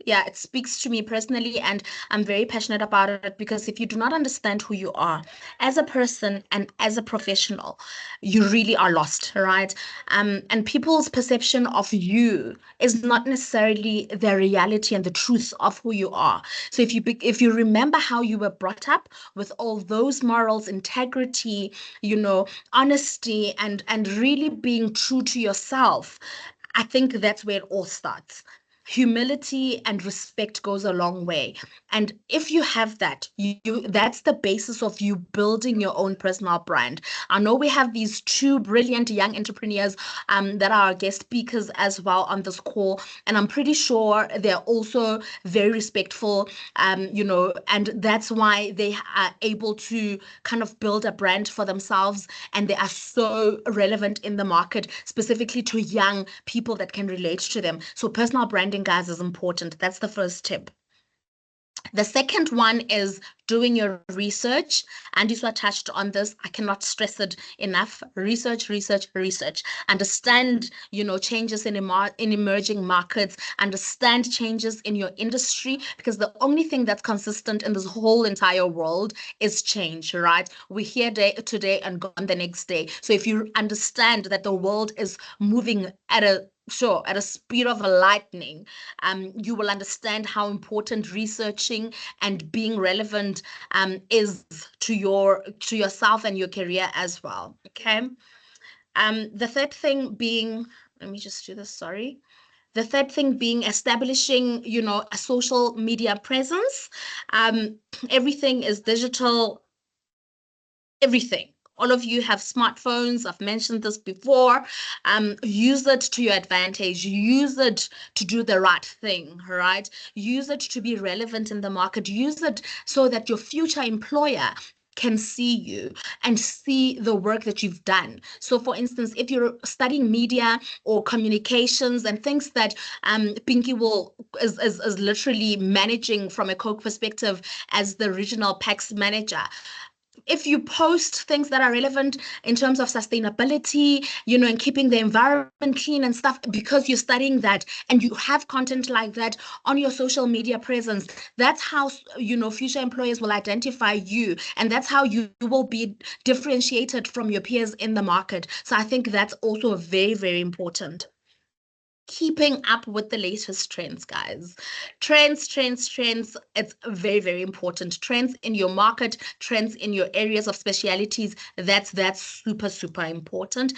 it speaks to me personally, and I'm very passionate about it, because if you do not understand who you are as a person and as a professional, you really are lost, right? And people's perception of you is not necessarily the reality and the truth of who you are. So if you remember how you were brought up with all those morals, integrity, honesty, and really being true to yourself, I think that's where it all starts. Humility and respect goes a long way. And if you have that, that's the basis of you building your own personal brand. I know we have these two brilliant young entrepreneurs that are our guest speakers as well on this call. And I'm pretty sure they're also very respectful, and that's why they are able to kind of build a brand for themselves. And they are so relevant in the market, specifically to young people that can relate to them. So personal branding, guys, is important. That's the first tip. The second one is doing your research. Andiswa touched on this. I cannot stress it enough. Research, research, research. Understand, changes in emerging markets. Understand changes in your industry, because the only thing that's consistent in this whole entire world is change, right? We're here today and gone the next day. So if you understand that the world is moving at a speed of a lightning, you will understand how important researching and being relevant is to yourself and your career as well. Okay. The third thing being, let me just do this, sorry. The third thing being establishing, a social media presence. Everything is digital, everything. All of you have smartphones. I've mentioned this before. Use it to your advantage. Use it to do the right thing, right? Use it to be relevant in the market. Use it so that your future employer can see you and see the work that you've done. So for instance, if you're studying media or communications and things that Pinky is literally managing from a Coke perspective as the regional PAX manager, if you post things that are relevant in terms of sustainability, and keeping the environment clean and stuff, because you're studying that and you have content like that on your social media presence, that's how, future employers will identify you. And that's how you will be differentiated from your peers in the market. So I think that's also very, very important. Keeping up with the latest trends, guys. Trends. It's very, very important. Trends in your market, trends in your areas of specialities. That's super, super important.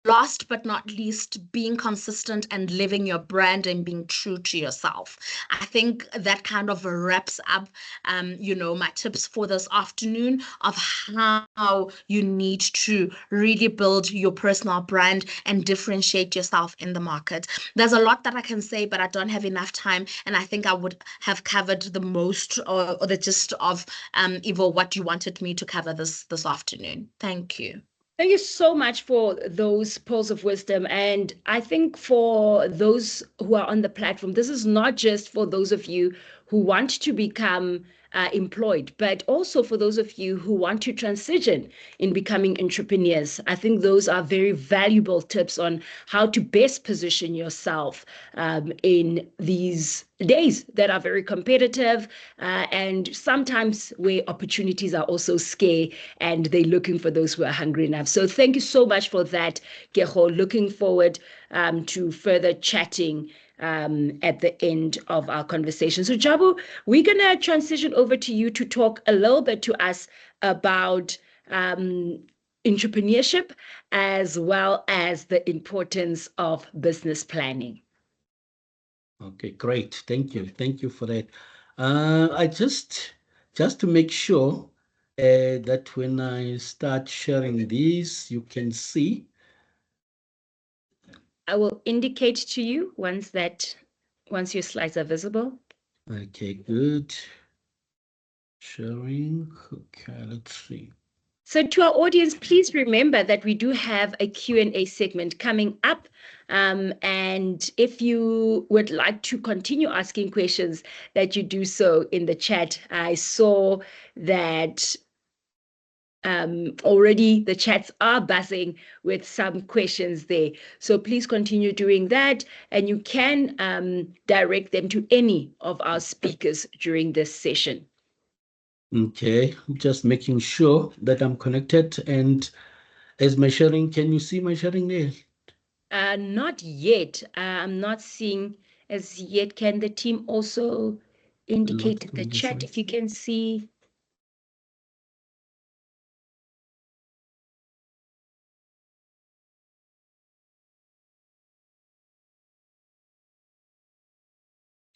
Last but not least, being consistent and living your brand and being true to yourself. I think that kind of wraps up, my tips for this afternoon of how you need to really build your personal brand and differentiate yourself in the market. There's a lot that I can say, but I don't have enough time. And I think I would have covered the most or the gist of, Ivo, what you wanted me to cover this afternoon. Thank you. Thank you so much for those pearls of wisdom. And I think for those who are on the platform, this is not just for those of you who want to become employed, but also for those of you who want to transition in becoming entrepreneurs. I think those are very valuable tips on how to best position yourself in these days that are very competitive, and sometimes where opportunities are also scarce and they're looking for those who are hungry enough. So thank you so much for that, Keho. Looking forward to further chatting at the end of our conversation. So Jabu, we're going to transition over to you to talk a little bit to us about entrepreneurship as well as the importance of business planning. Okay, great. Thank you. Thank you for that. I just to make sure that when I start sharing these, you can see. I will indicate to you once your slides are visible. Okay, good. Sharing. Okay, let's see. So to our audience, please remember that we do have a Q&A segment coming up. And if you would like to continue asking questions, that you do so in the chat. I saw that already the chats are buzzing with some questions there. So please continue doing that, and you can direct them to any of our speakers during this session. Okay, I'm just making sure that I'm connected. And as my sharing, can you see my sharing there? Not yet. I'm not seeing as yet. Can the team also indicate in the chat if you can see?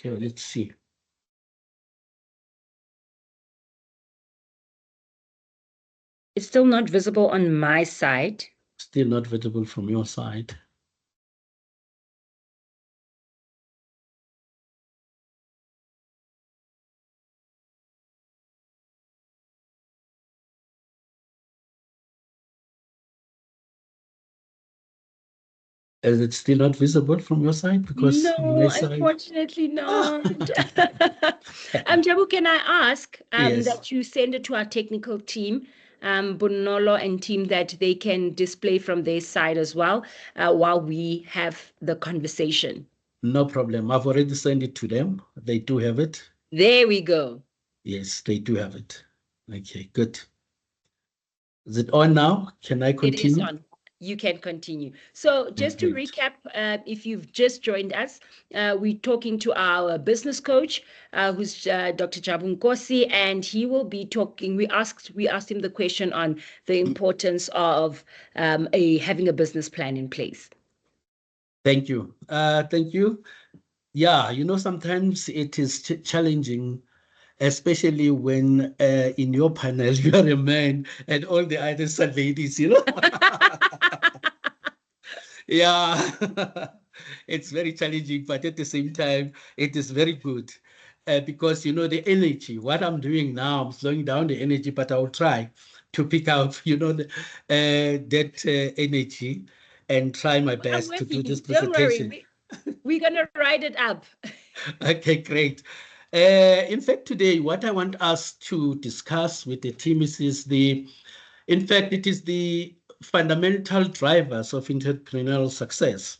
Okay, let's see. It's still not visible on my side. Still not visible from your side. Is it still not visible from your side? Because no, unfortunately not. Jabu, can I ask Yes. that you send it to our technical team, Bonolo and team, that they can display from their side as well while we have the conversation? No problem. I've already sent it to them. They do have it. There we go. Yes, they do have it. Okay, good. Is it on now? Can I continue? It is on. You can continue. So just to Great. recap, if you've just joined us, we're talking to our business coach, who's Dr. Nkosi, and he will be talking. We asked him the question on the importance of having a business plan in place. Thank you. Thank you. Yeah, you know, sometimes it is challenging, especially when in your panel you are a man and all the others are ladies, you know. Yeah, it's very challenging, but at the same time, it is very good because, you know, the energy, what I'm doing now, I'm slowing down the energy, but I'll try to pick up, you know, that energy and try my best to do this presentation. Don't worry, we're going to ride it up. Okay, great. In fact, today, what I want us to discuss with the team is in fact, it is the fundamental drivers of entrepreneurial success.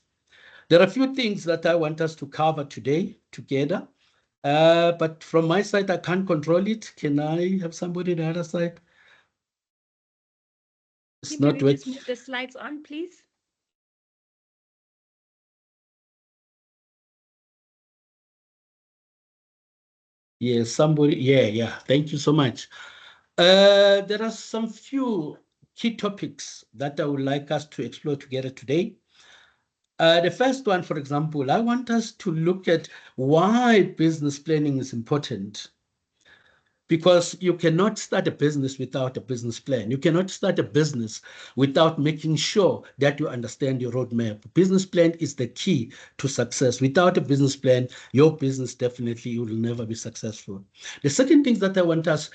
There are a few things that I want us to cover today together, but from my side, I can't control it. Can I have somebody on the other side? It's not Maybe just move the slides on, please. Yes, somebody. Yeah. Thank you so much. There are some few key topics that I would like us to explore together today. The first one, for example, I want us to look at why business planning is important. Because you cannot start a business without a business plan. You cannot start a business without making sure that you understand your roadmap. Business plan is the key to success. Without a business plan, your business definitely will never be successful. The second thing that I want us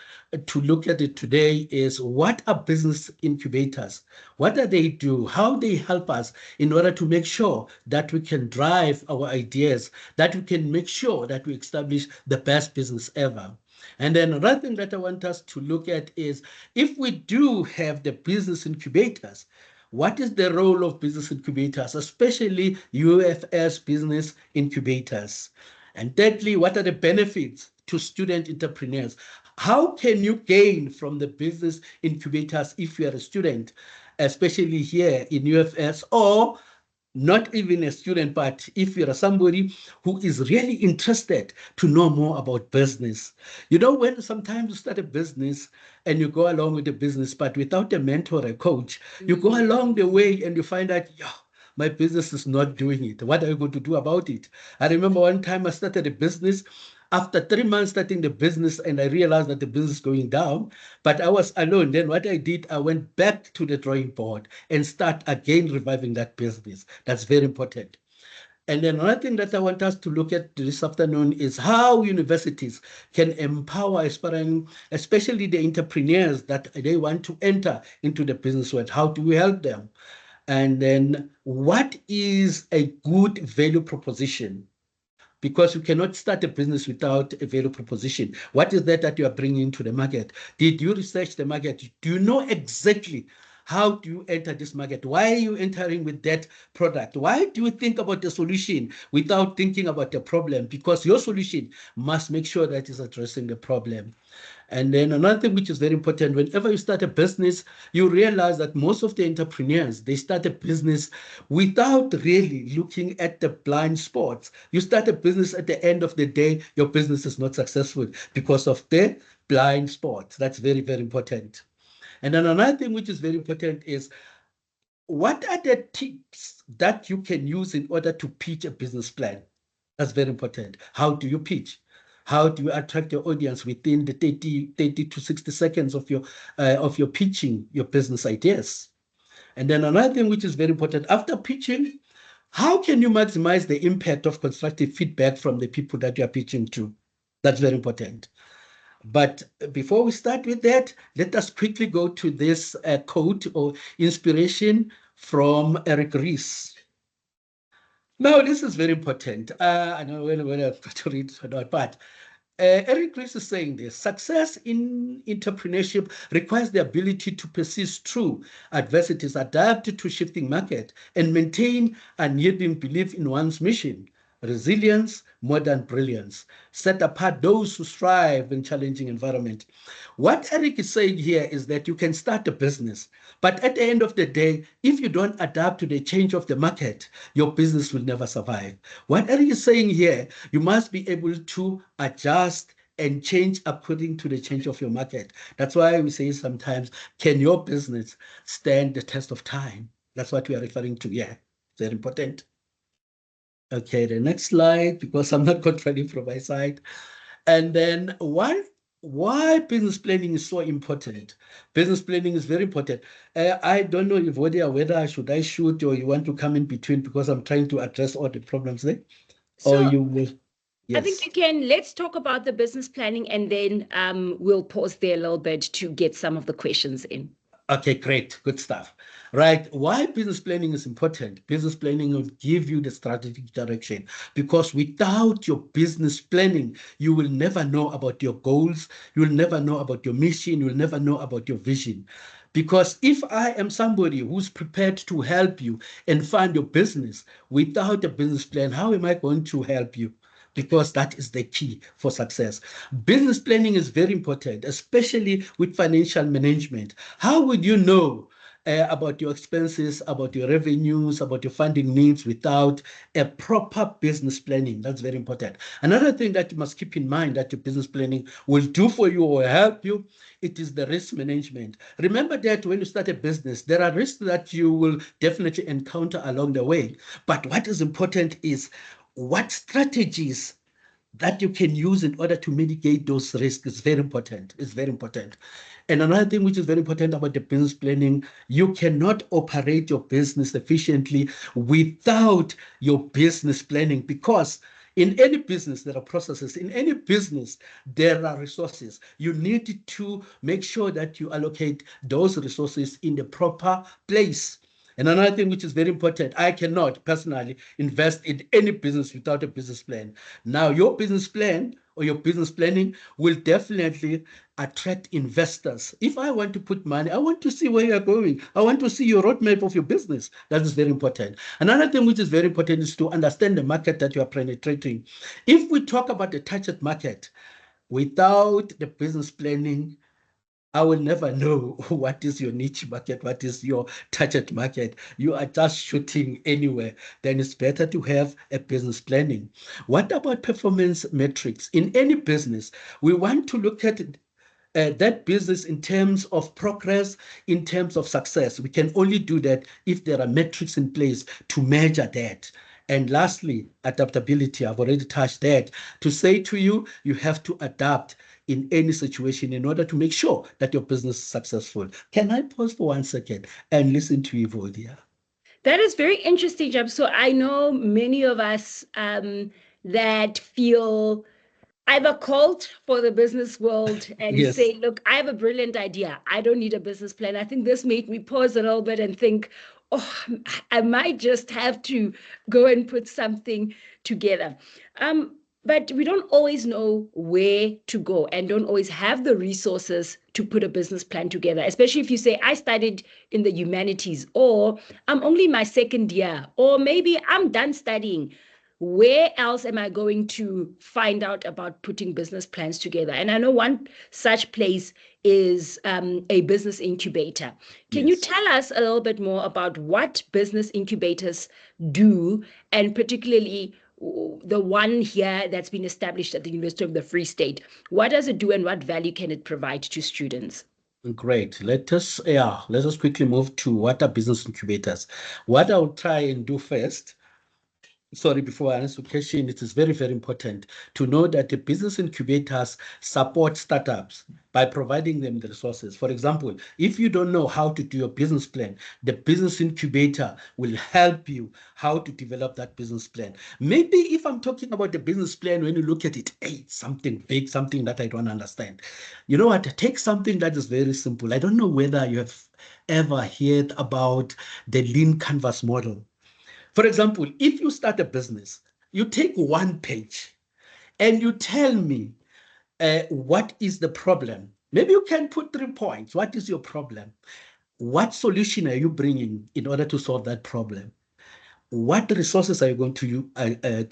to look at it today is, what are business incubators? What do they do? How they help us in order to make sure that we can drive our ideas, that we can make sure that we establish the best business ever. And then another thing that I want us to look at is, if we do have the business incubators, what is the role of business incubators, especially UFS business incubators? And thirdly, what are the benefits to student entrepreneurs? How can you gain from the business incubators if you are a student, especially here in UFS, or not even a student, but if you're somebody who is really interested to know more about business. You know, when sometimes you start a business and you go along with the business, but without a mentor or a coach, you go along the way and you find out, yeah, my business is not doing it. What are you going to do about it? I remember one time I started a business. After 3 months starting the business, and I realized that the business is going down, but I was alone. Then what I did, I went back to the drawing board and start again reviving that business. That's very important. And then another thing that I want us to look at this afternoon is how universities can empower aspiring, especially the entrepreneurs that they want to enter into the business world. How do we help them? And then what is a good value proposition? Because you cannot start a business without a value proposition. What is that you are bringing to the market? Did you research the market? Do you know exactly how do you enter this market? Why are you entering with that product? Why do you think about the solution without thinking about the problem? Because your solution must make sure that it's addressing the problem. And then another thing which is very important, whenever you start a business, you realize that most of the entrepreneurs, they start a business without really looking at the blind spots. You start a business, at the end of the day, your business is not successful because of the blind spots. That's very, very important. And then another thing which is very important is, what are the tips that you can use in order to pitch a business plan? That's very important. How do you pitch? How do you attract your audience within the 30 to 60 seconds of your pitching your business ideas? And then another thing which is very important, after pitching, how can you maximize the impact of constructive feedback from the people that you are pitching to? That's very important. But before we start with that, let us quickly go to this quote or inspiration from Eric Ries. Now, this is very important. I know whether I've got to read it or not, but Eric Ries is saying this: success in entrepreneurship requires the ability to persist through adversities, adapt to shifting market, and maintain unyielding belief in one's mission. Resilience, more than brilliance. Set apart those who strive in challenging environment. What Eric is saying here is that you can start a business, but at the end of the day, if you don't adapt to the change of the market, your business will never survive. What Eric is saying here, you must be able to adjust and change according to the change of your market. That's why we say sometimes, can your business stand the test of time? That's what we are referring to here. Very important. Okay, the next slide, because I'm not controlling from my side. And then why business planning is so important? Business planning is very important. I don't know if whether I shoot or you want to come in between, because I'm trying to address all the problems there. So, or you will. Yes. I think you can, let's talk about the business planning, and then we'll pause there a little bit to get some of the questions in. Okay, great. Good stuff. Right. Why business planning is important? Business planning will give you the strategic direction, because without your business planning, you will never know about your goals. You will never know about your mission. You will never know about your vision. Because if I am somebody who's prepared to help you and fund your business without a business plan, how am I going to help you? Because that is the key for success. Business planning is very important, especially with financial management. How would you know about your expenses, about your revenues, about your funding needs without a proper business planning? That's very important. Another thing that you must keep in mind that your business planning will do for you or help you, it is the risk management. Remember that when you start a business, there are risks that you will definitely encounter along the way. But what is important is what strategies that you can use in order to mitigate those risks is very important. It's very important. And another thing which is very important about the business planning, you cannot operate your business efficiently without your business planning, because in any business, there are processes. In any business, there are resources. You need to make sure that you allocate those resources in the proper place. And another thing which is very important, I cannot personally invest in any business without a business plan. Now, your business plan or your business planning will definitely attract investors. If I want to put money, I want to see where you're going. I want to see your roadmap of your business. That is very important. Another thing which is very important is to understand the market that you are penetrating. If we talk about the target market, without the business planning, I will never know what is your niche market, what is your target market. You are just shooting anywhere. Then it's better to have a business planning. What about performance metrics? In any business, we want to look at that business in terms of progress, in terms of success. We can only do that if there are metrics in place to measure that. And lastly, adaptability. I've already touched that. To say to you, you have to adapt in any situation in order to make sure that your business is successful. Can I pause for 1 second and listen to you, Vodia? That is very interesting, Jab. So I know many of us that feel either called for the business world and Yes. say, look, I have a brilliant idea. I don't need a business plan. I think this made me pause a little bit and think, oh, I might just have to go and put something together. But we don't always know where to go and don't always have the resources to put a business plan together, especially if you say, I studied in the humanities, or I'm only my second year, or maybe I'm done studying. Where else am I going to find out about putting business plans together? And I know one such place is a business incubator. Can you tell us a little bit more about what business incubators do, and particularly the one here that's been established at the University of the Free State? What does it do and what value can it provide to students? Great. Let us quickly move to what are business incubators. What I'll try and do first sorry, before I answer the question, it is very, very important to know that the business incubators support startups by providing them the resources. For example, if you don't know how to do your business plan, the business incubator will help you how to develop that business plan. Maybe if I'm talking about the business plan, when you look at it, hey, something big, something that I don't understand. You know what? Take something that is very simple. I don't know whether you have ever heard about the lean canvas model. For example, if you start a business, you take one page and you tell me what is the problem. Maybe you can put 3 points. What is your problem? What solution are you bringing in order to solve that problem? What resources are you going to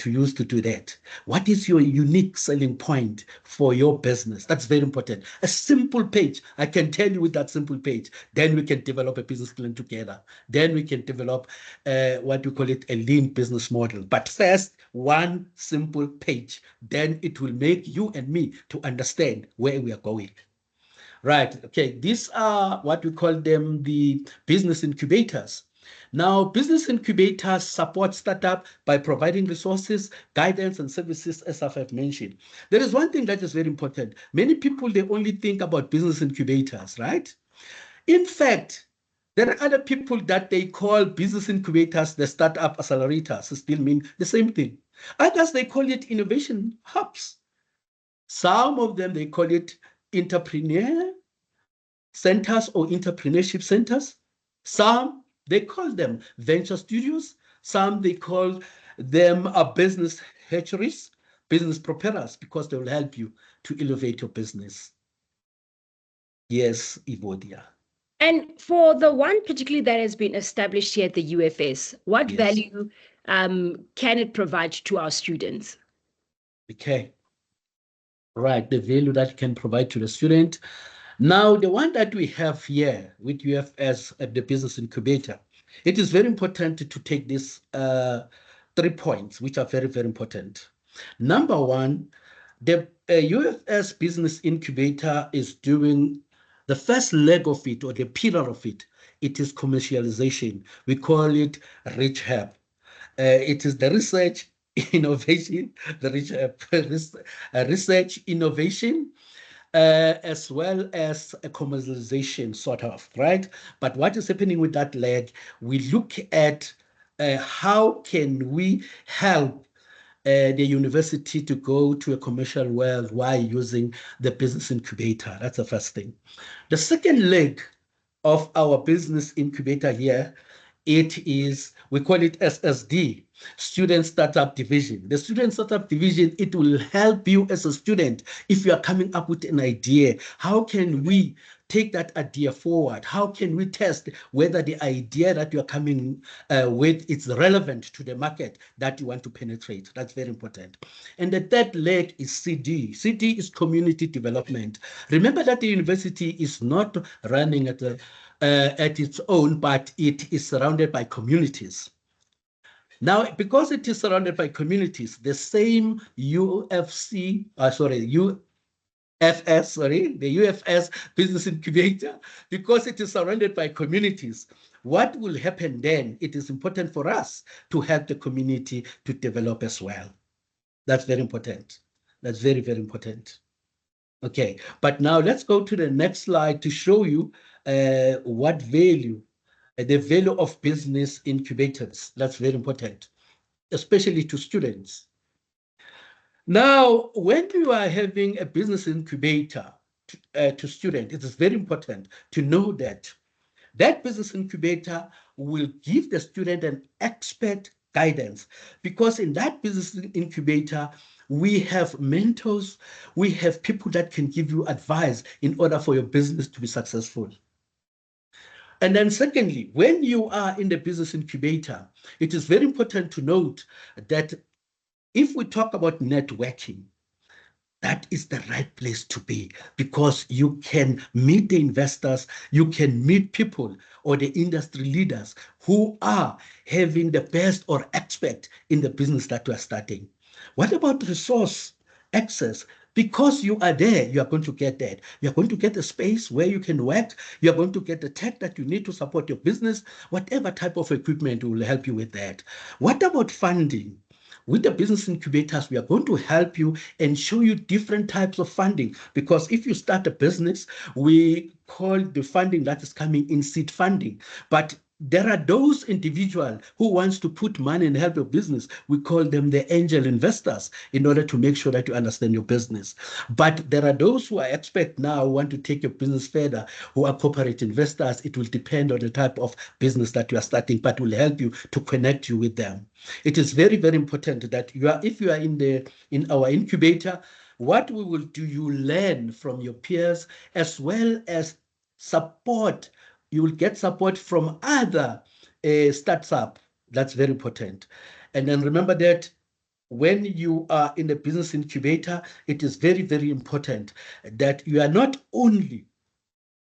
use to do that? What is your unique selling point for your business? That's very important. A simple page. I can tell you with that simple page. Then we can develop a business plan together. Then we can develop what we call it, a lean business model. But first, one simple page. Then it will make you and me to understand where we are going. Right. Okay. These are what we call them the business incubators. Now, business incubators support startup by providing resources, guidance, and services, as I've mentioned. There is one thing that is very important. Many people, they only think about business incubators, right? In fact, there are other people that they call business incubators, the startup accelerators, still mean the same thing. Others, they call it innovation hubs. Some of them, they call it entrepreneur centers or entrepreneurship centers. Some, they call them venture studios. Some, they call them business hatcheries, business propellers, because they will help you to elevate your business. Yes, Evodia. And for the one particularly that has been established here at the UFS, what Yes. value can it provide to our students? Okay. Right, the value that it can provide to the student. Now, the one that we have here with UFS at the Business Incubator, it is very important to take these 3 points, which are very, very important. Number one, the UFS Business Incubator is doing the first leg of it, or the pillar of it. It is commercialization. We call it Rich Hub. It is the research, innovation, the research, innovation, as well as a commercialization, sort of, right? But what is happening with that leg? We look at how can we help the university to go to a commercial world while using the business incubator. That's the first thing. The second leg of our business incubator here, it is, we call it SSD, Student Startup Division. The Student Startup Division, it will help you as a student if you are coming up with an idea. How can we take that idea forward? How can we test whether the idea that you are coming with is relevant to the market that you want to penetrate? That's very important. And the third leg is CD. CD is community development. Remember that the university is not running at its own, but it is surrounded by communities. Now, because it is surrounded by communities, the same the UFS Business Incubator, because it is surrounded by communities, what will happen then? It is important for us to help the community to develop as well. That's very important. That's very, very important. Okay, but now let's go to the next slide to show you what value, the value of business incubators. That's very important, especially to students. Now, when you are having a business incubator to students, it is very important to know that that business incubator will give the student an expert guidance, because in that business incubator, we have mentors, we have people that can give you advice in order for your business to be successful. And then secondly, when you are in the business incubator, it is very important to note that if we talk about networking, that is the right place to be, because you can meet the investors, you can meet people or the industry leaders who are having the best or expert in the business that you are starting. What about resource access? Because you are there, you are going to get that. You are going to get a space where you can work. You are going to get the tech that you need to support your business. Whatever type of equipment will help you with that. What about funding? with the business incubators, we are going to help you and show you different types of funding. Because if you start a business, we call the funding that is coming in seed funding. But there are those individuals who wants to put money and help your business. We call them the angel investors in order to make sure that you understand your business. But there are those who are expert now, who want to take your business further, who are corporate investors. It will depend on the type of business that you are starting, but will help you to connect you with them. It is very, very important that if you are in our incubator, what we will do, you learn from your peers as well as support. You will get support from other startups. That's very important. And then remember that when you are in a business incubator, it is very, very important that you are not only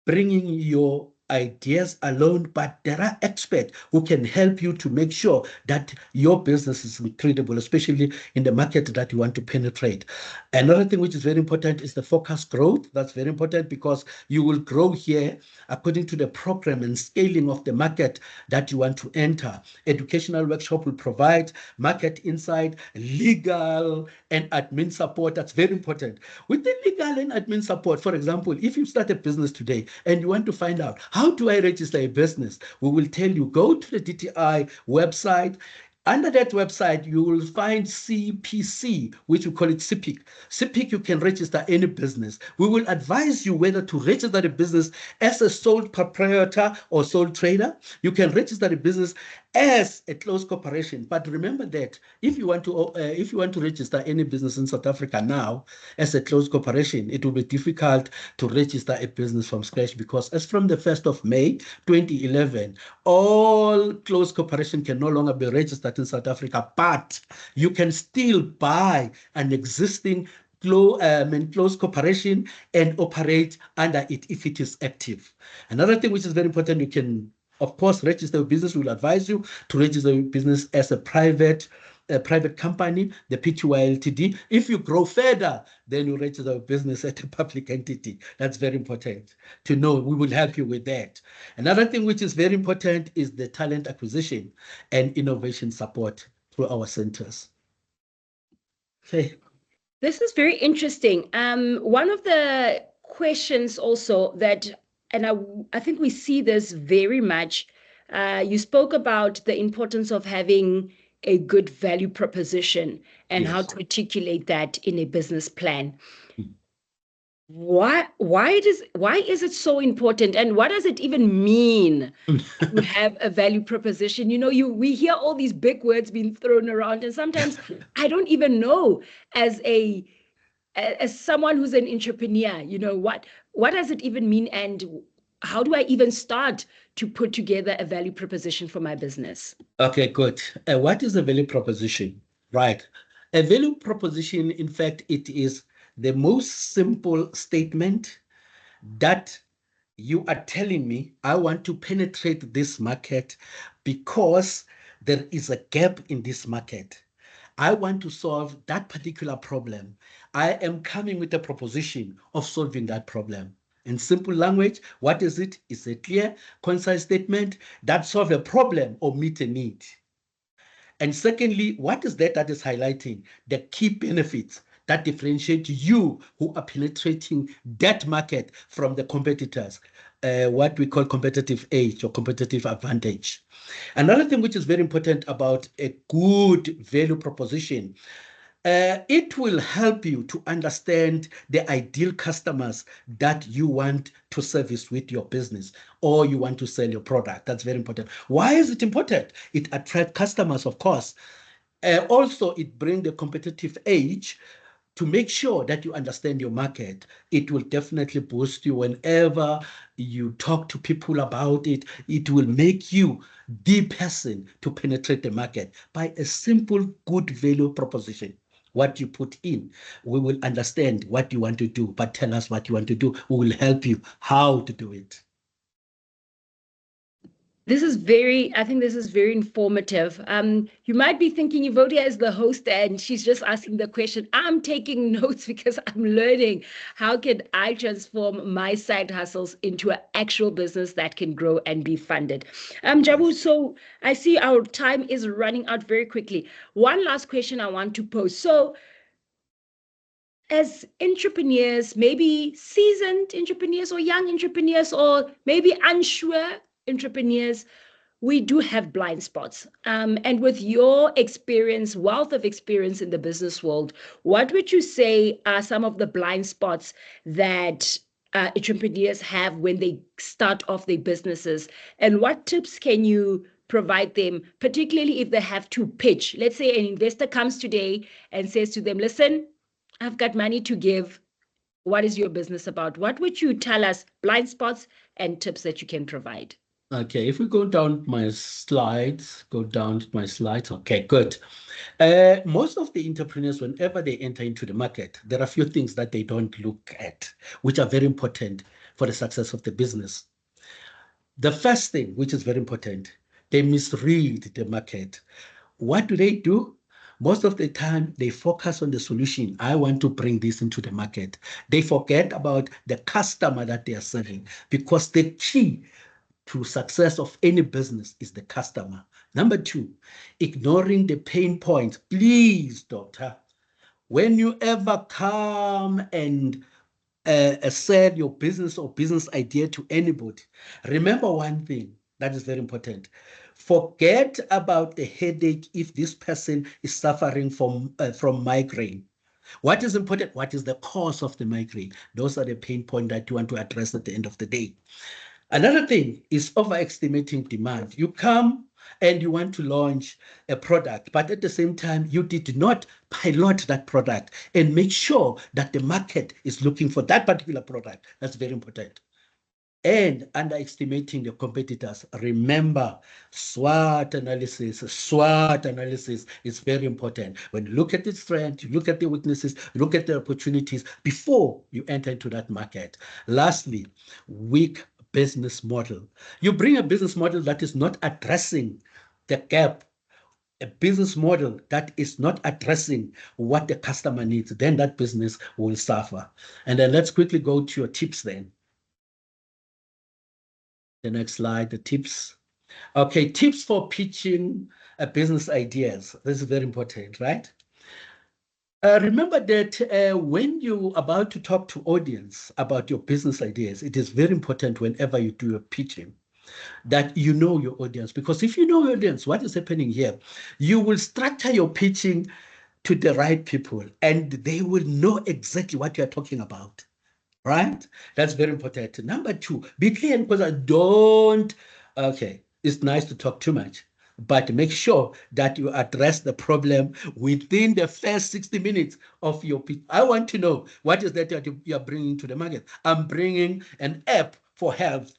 bringing your ideas alone, but there are experts who can help you to make sure that your business is incredible, especially in the market that you want to penetrate. Another thing which is very important is the focused growth. That's very important because you will grow here according to the program and scaling of the market that you want to enter. Educational workshop will provide market insight, legal and admin support. That's very important. With the legal and admin support, for example, if you start a business today and you want to find out, how do I register a business? We will tell you, go to the DTI website. Under that website, you will find CPC, which we call it CPIC. CPIC, you can register any business. We will advise you whether to register the business as a sole proprietor or sole trader. You can register the business as a closed corporation. But remember that if you want to register any business in South Africa now as a closed corporation, it will be difficult to register a business from scratch, because as from the 1st of May 2011, all closed corporation can no longer be registered in South Africa, but you can still buy an existing closed corporation and operate under it if it is active. Another thing which is very important, you can, of course, register your business. We will advise you to register your business as a private company, the PTY Ltd. If you grow further, then you register your business as a public entity. That's very important to know. We will help you with that. Another thing which is very important is the talent acquisition and innovation support through our centers. Okay. This is very interesting. One of the questions also that, and I think we see this very much, you spoke about the importance of having a good value proposition and Yes. how to articulate that in a business plan. Why is it so important, and what does it even mean to have a value proposition? You know, we hear all these big words being thrown around, and sometimes I don't even know, as someone who's an entrepreneur, you know, what does it even mean, and how do I even start to put together a value proposition for my business? Okay, good. What is a value proposition? Right. A value proposition, in fact, it is the most simple statement that you are telling me, I want to penetrate this market because there is a gap in this market. I want to solve that particular problem. I am coming with a proposition of solving that problem. In simple language, what is it? It's a clear, concise statement that solves a problem or meets a need. And secondly, what is that is highlighting? The key benefits that differentiate you who are penetrating that market from the competitors, what we call competitive edge or competitive advantage. Another thing which is very important about a good value proposition, it will help you to understand the ideal customers that you want to service with your business, or you want to sell your product. That's very important. Why is it important? It attracts customers, of course. Also, it brings the competitive edge to make sure that you understand your market. It will definitely boost you whenever you talk to people about it. It will make you the person to penetrate the market by a simple, good value proposition. What you put in, we will understand what you want to do, but tell us what you want to do. We will help you how to do it. I think this is very informative. You might be thinking Evodia is the host and she's just asking the question. I'm taking notes because I'm learning how can I transform my side hustles into an actual business that can grow and be funded. Jabu, so I see our time is running out very quickly. One last question I want to pose. So as entrepreneurs, maybe seasoned entrepreneurs or young entrepreneurs or maybe unsure entrepreneurs, we do have blind spots. And with your experience, wealth of experience in the business world, what would you say are some of the blind spots that entrepreneurs have when they start off their businesses? And what tips can you provide them, particularly if they have to pitch? Let's say an investor comes today and says to them, listen, I've got money to give. What is your business about? What would you tell us, blind spots and tips that you can provide? Okay, if we go down my slides, Okay, good. Most of the entrepreneurs, whenever they enter into the market, there are a few things that they don't look at, which are very important for the success of the business. The first thing, which is very important, they misread the market. What do? Most of the time, they focus on the solution. I want to bring this into the market. They forget about the customer that they are serving, because the key to success of any business is the customer. Number two, ignoring the pain points. Please, doctor, when you ever come and sell your business or business idea to anybody, remember one thing that is very important. Forget about the headache if this person is suffering from migraine. What is important? What is the cause of the migraine? Those are the pain points that you want to address at the end of the day. Another thing is overestimating demand. You come and you want to launch a product, but at the same time, you did not pilot that product and make sure that the market is looking for that particular product. That's very important. And underestimating the competitors. Remember, SWOT analysis is very important. When you look at the strengths, you look at the weaknesses, you look at the opportunities before you enter into that market. Lastly, weak business model. You bring a business model that is not addressing the gap, a business model that is not addressing what the customer needs, then that business will suffer. And then let's quickly go to your tips then. The next slide, the tips. Okay, tips for pitching business ideas. This is very important, right? Remember that when you're about to talk to audience about your business ideas, it is very important whenever you do your pitching that you know your audience. Because if you know your audience, what is happening here? You will structure your pitching to the right people and they will know exactly what you're talking about. Right? That's very important. Number two, be clear, because it's nice to talk too much, but make sure that you address the problem within the first 60 minutes of your pitch. I want to know what is that you are bringing to the market. I'm bringing an app for health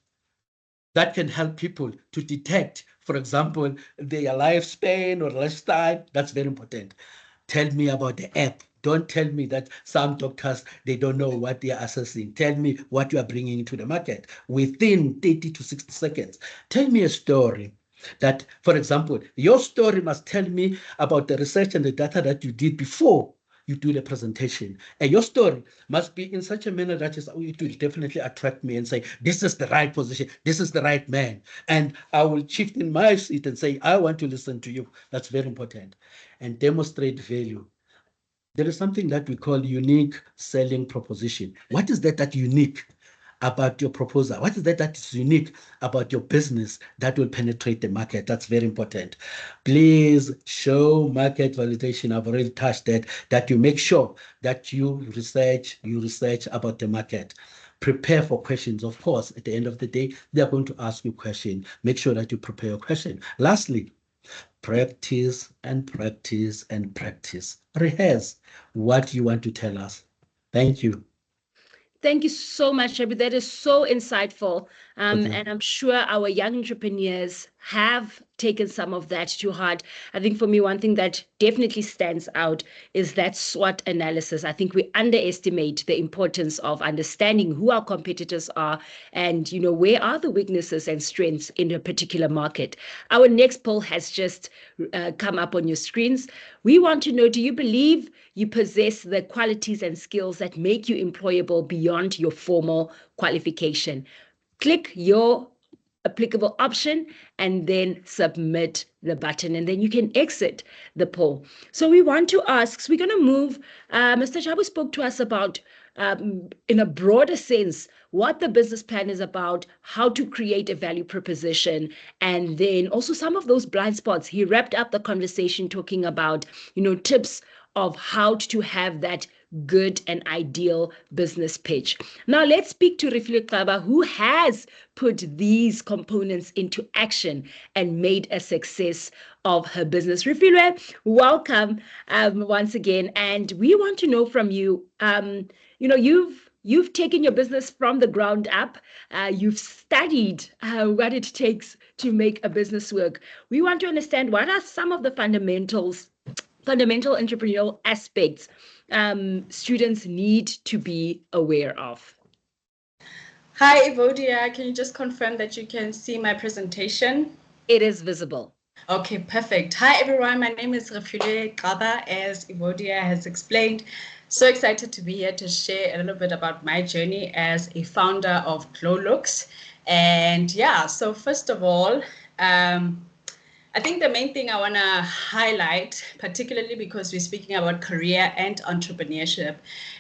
that can help people to detect, for example, their lifespan or lifestyle. That's very important. Tell me about the app. Don't tell me that some doctors, they don't know what they are assessing. Tell me what you are bringing into the market within 30 to 60 seconds. Tell me a story that, for example, your story must tell me about the research and the data that you did before you do the presentation. And your story must be in such a manner that it will definitely attract me and say, this is the right position, this is the right man. And I will shift in my seat and say, I want to listen to you. That's very important. And demonstrate value. There is something that we call unique selling proposition. What is that unique about your proposal? What is that is unique about your business that will penetrate the market? That's very important. Please show market validation. I've already touched that you make sure that you research about the market. Prepare for questions. Of course, at the end of the day, they're going to ask you questions. Make sure that you prepare your question. Lastly, practice and practice and practice. Rehearse what you want to tell us. Thank you. Thank you so much, Jabu. That is so insightful. And I'm sure our young entrepreneurs have taken some of that to heart. I think for me, one thing that definitely stands out is that SWOT analysis. I think we underestimate the importance of understanding who our competitors are and, where are the weaknesses and strengths in a particular market. Our next poll has just come up on your screens. We want to know, do you believe you possess the qualities and skills that make you employable beyond your formal qualification? Click your applicable option and then submit the button, and then you can exit the poll. So we want to ask, so we're going to move, Mr. Jabu spoke to us about, in a broader sense, what the business plan is about, how to create a value proposition, and then also some of those blind spots. He wrapped up the conversation talking about, tips of how to have that good and ideal business pitch. Now let's speak to Refilwe, who has put these components into action and made a success of her business. Refilwe, welcome once again, and we want to know from you. You've taken your business from the ground up. You've studied what it takes to make a business work. We want to understand what are some of the fundamental entrepreneurial aspects students need to be aware of. Hi, Evodia. Can you just confirm that you can see my presentation? It is visible. Okay, perfect. Hi, everyone. My name is Refilwe, as Evodia has explained. So excited to be here to share a little bit about my journey as a founder of GloLooks. And yeah, so first of all, I think the main thing I want to highlight, particularly because we're speaking about career and entrepreneurship,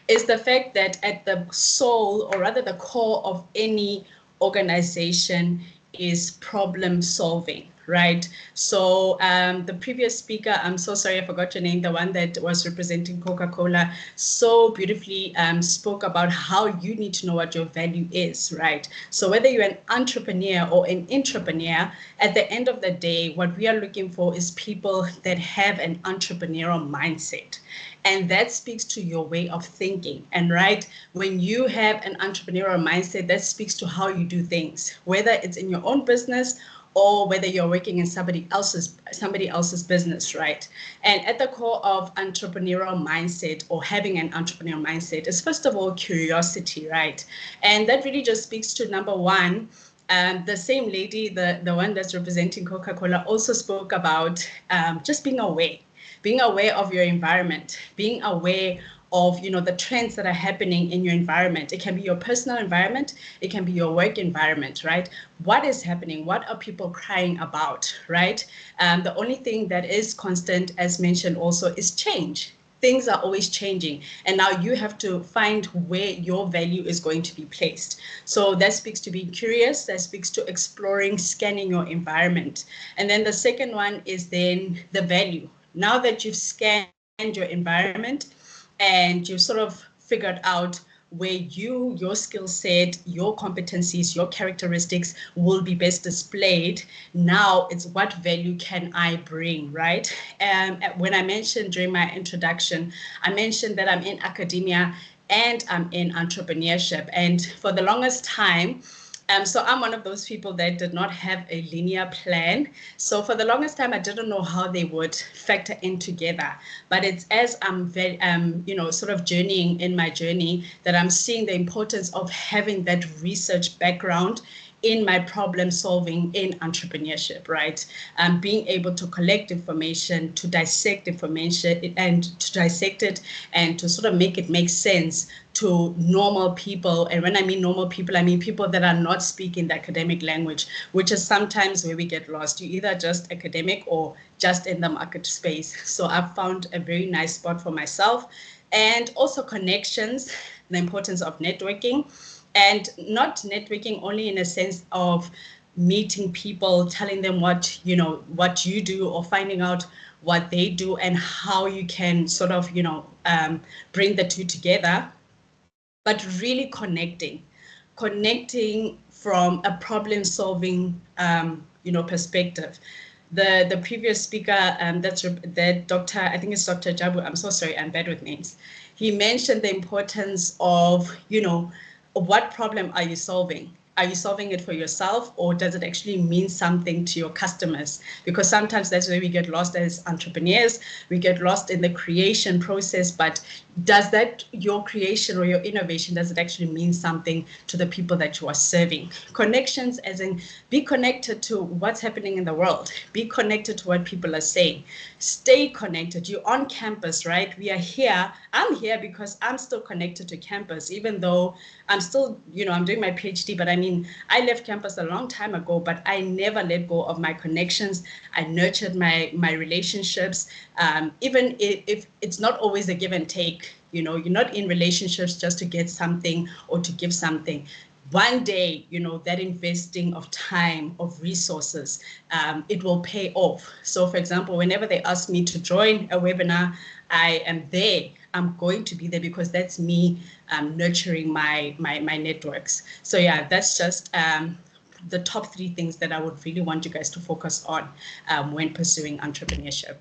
is the fact that at the soul, or rather the core of any organization, is problem solving, right? So the previous speaker, I'm so sorry, I forgot your name, the one that was representing Coca-Cola, so beautifully spoke about how you need to know what your value is, right? So whether you're an entrepreneur or an intrapreneur, at the end of the day, what we are looking for is people that have an entrepreneurial mindset. And that speaks to your way of thinking. And right, when you have an entrepreneurial mindset, that speaks to how you do things, whether it's in your own business or whether you're working in somebody else's business, right? And at the core of entrepreneurial mindset, or having an entrepreneurial mindset, is first of all curiosity, right? And that really just speaks to number one. The same lady, the one that's representing Coca-Cola, also spoke about just being aware of your environment, being aware of the trends that are happening in your environment. It can be your personal environment, it can be your work environment, right? What is happening? What are people crying about, right? The only thing that is constant, as mentioned also, is change. Things are always changing, and now you have to find where your value is going to be placed. So that speaks to being curious, that speaks to exploring, scanning your environment. And then the second one is then the value. Now that you've scanned your environment and you've sort of figured out where your skill set, your competencies, your characteristics will be best displayed, now it's what value can I bring, right? When I mentioned during my introduction, I mentioned that I'm in academia and I'm in entrepreneurship. And for the longest time, so I'm one of those people that did not have a linear plan. So for the longest time, I didn't know how they would factor in together. But it's as I'm very, sort of journeying in my journey, that I'm seeing the importance of having that research background in my problem solving in entrepreneurship, right? Being able to collect information, to dissect information, and to dissect it, and to sort of make it make sense to normal people. And when I mean normal people, I mean people that are not speaking the academic language, which is sometimes where we get lost. You're either just academic or just in the market space. So I've found a very nice spot for myself. And also connections, the importance of networking. And not networking only in a sense of meeting people, telling them what you do, or finding out what they do and how you can sort of, bring the two together, but really connecting from a problem solving, perspective. The previous speaker, that Dr. I think it's Dr. Jabu, I'm so sorry, I'm bad with names. He mentioned the importance of, what problem are you solving? are you solving it for yourself, or does it actually mean something to your customers? Because sometimes that's where we get lost as entrepreneurs. We get lost in the creation process, but does that, your creation or your innovation, does it actually mean something to the people that you are serving? Connections, as in be connected to what's happening in the world, be connected to what people are saying, stay connected. You're on campus, right? We are here. I'm here because I'm still connected to campus, even though I'm still, I'm doing my PhD, but I mean, I left campus a long time ago, but I never let go of my connections. I nurtured my relationships, even if it's not always a give and take. You're not in relationships just to get something or to give something. One day, that investing of time, of resources, it will pay off. So for example, whenever they ask me to join a webinar, I am there. I'm going to be there because that's me nurturing my networks. So yeah, that's just the top 3 things that I would really want you guys to focus on when pursuing entrepreneurship.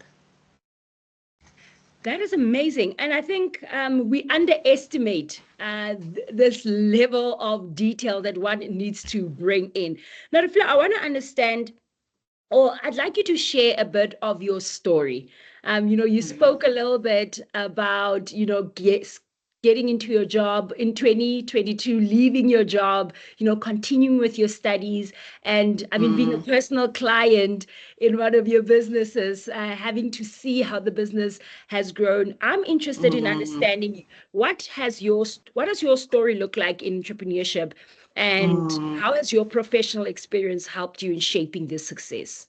That is amazing. And I think we underestimate this level of detail that one needs to bring in. Now, Refilwe, I want to understand, or I'd like you to share a bit of your story. You spoke a little bit about, getting into your job in 2022, leaving your job, continuing with your studies, and being a personal client in one of your businesses, having to see how the business has grown. I'm interested in understanding what does your story look like in entrepreneurship, and how has your professional experience helped you in shaping this success?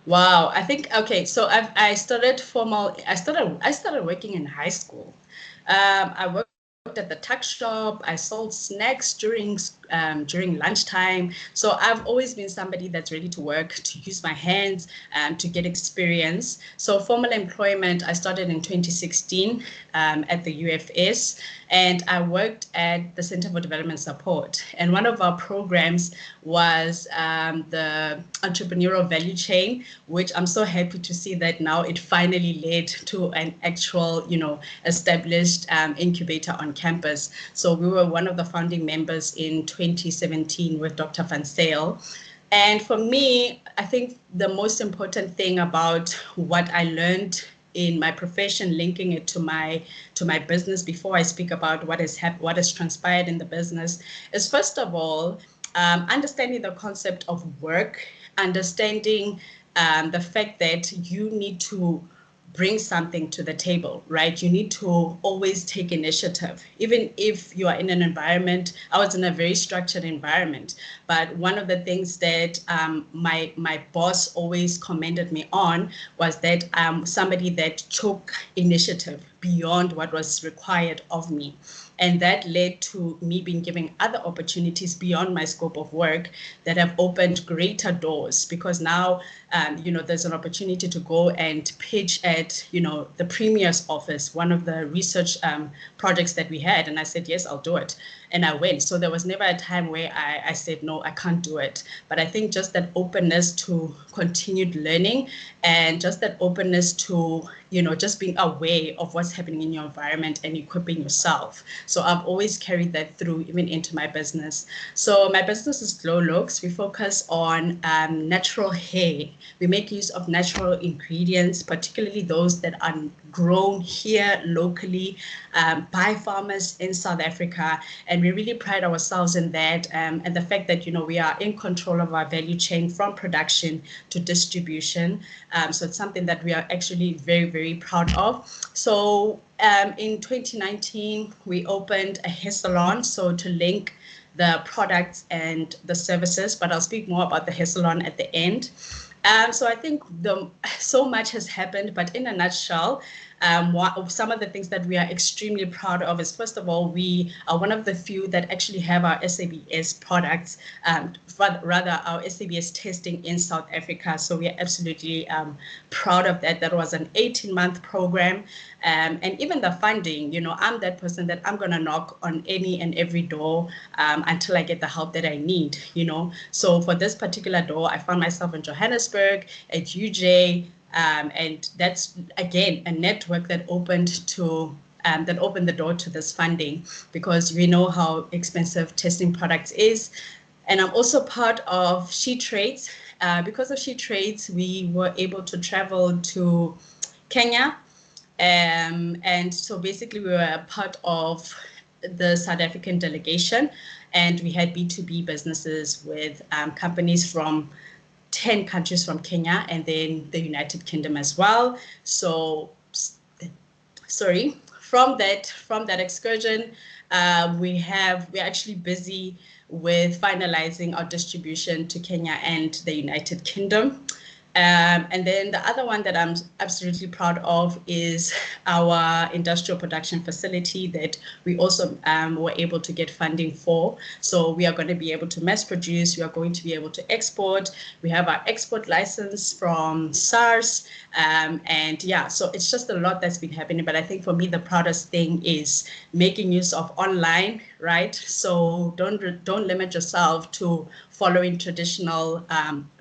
Wow, I think, okay, so I started working in high school. I worked at the tuck shop. I sold snacks during lunchtime. So I've always been somebody that's ready to work, to use my hands, to get experience. So formal employment, I started in 2016 at the UFS, and I worked at the Center for Development Support. And one of our programs was the entrepreneurial value chain, which I'm so happy to see that now it finally led to an actual, established incubator on campus. So we were one of the founding members in 2017 with Dr. Van Sale. And for me, I think the most important thing about what I learned in my profession, linking it to my business before I speak about what has transpired in the business, is first of all, understanding the concept of work, understanding the fact that you need to bring something to the table, right? You need to always take initiative. Even if you are in an environment, I was in a very structured environment, but one of the things that my boss always commended me on was that I'm somebody that took initiative beyond what was required of me. And that led to me being given other opportunities beyond my scope of work that have opened greater doors, because now, there's an opportunity to go and pitch at, the Premier's office, one of the research projects that we had. And I said, yes, I'll do it. And I went. So there was never a time where I said, no, I can't do it. But I think just that openness to continued learning, and just that openness to, just being aware of what's happening in your environment and equipping yourself. So I've always carried that through even into my business. So my business is GloLooks. We focus on natural hair. We make use of natural ingredients, particularly those that are grown here locally by farmers in South Africa. And we really pride ourselves in that, and the fact that, we are in control of our value chain from production to distribution. So it's something that we are actually very, very proud of. So in 2019, we opened a hair salon, so to link the products and the services, but I'll speak more about the hair salon at the end. So I think so much has happened, but in a nutshell, some of the things that we are extremely proud of is, first of all, we are one of the few that actually have our SABS products, rather our SABS testing in South Africa. So we are absolutely proud of that. That was an 18-month program. And even the funding, I'm that person that I'm going to knock on any and every door until I get the help that I need, So for this particular door, I found myself in Johannesburg at UJ. And that's, again, a network that opened the door to this funding, because we know how expensive testing products is. And I'm also part of She Trades. Because of She Trades, we were able to travel to Kenya. And so basically we were a part of the South African delegation, and we had B2B businesses with companies from 10 countries from Kenya and then the United Kingdom as well. So, from that excursion, we're actually busy with finalizing our distribution to Kenya and the United Kingdom. And then the other one that I'm absolutely proud of is our industrial production facility that we also were able to get funding for. So we are going to be able to mass produce. We are going to be able to export. We have our export license from SARS. And yeah, so it's just a lot that's been happening. But I think for me, the proudest thing is making use of online, right? So don't limit yourself to following traditional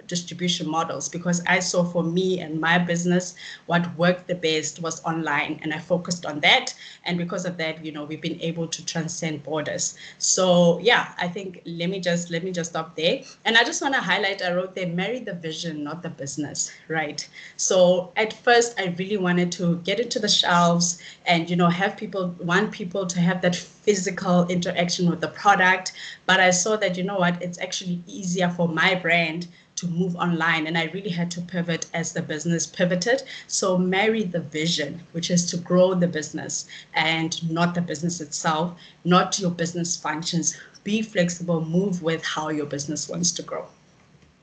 distribution models, because I saw for me and my business, what worked the best was online, and I focused on that. And because of that, we've been able to transcend borders. So yeah, I think let me just stop there. And I just want to highlight, I wrote there, marry the vision, not the business, right? So at first, I really wanted to get into the shelves and, have people to have that physical interaction with the product. But I saw that, it's actually easier for my brand to move online, and I really had to pivot as the business pivoted. So marry the vision, which is to grow the business and not the business itself, not your business functions. Be flexible, move with how your business wants to grow.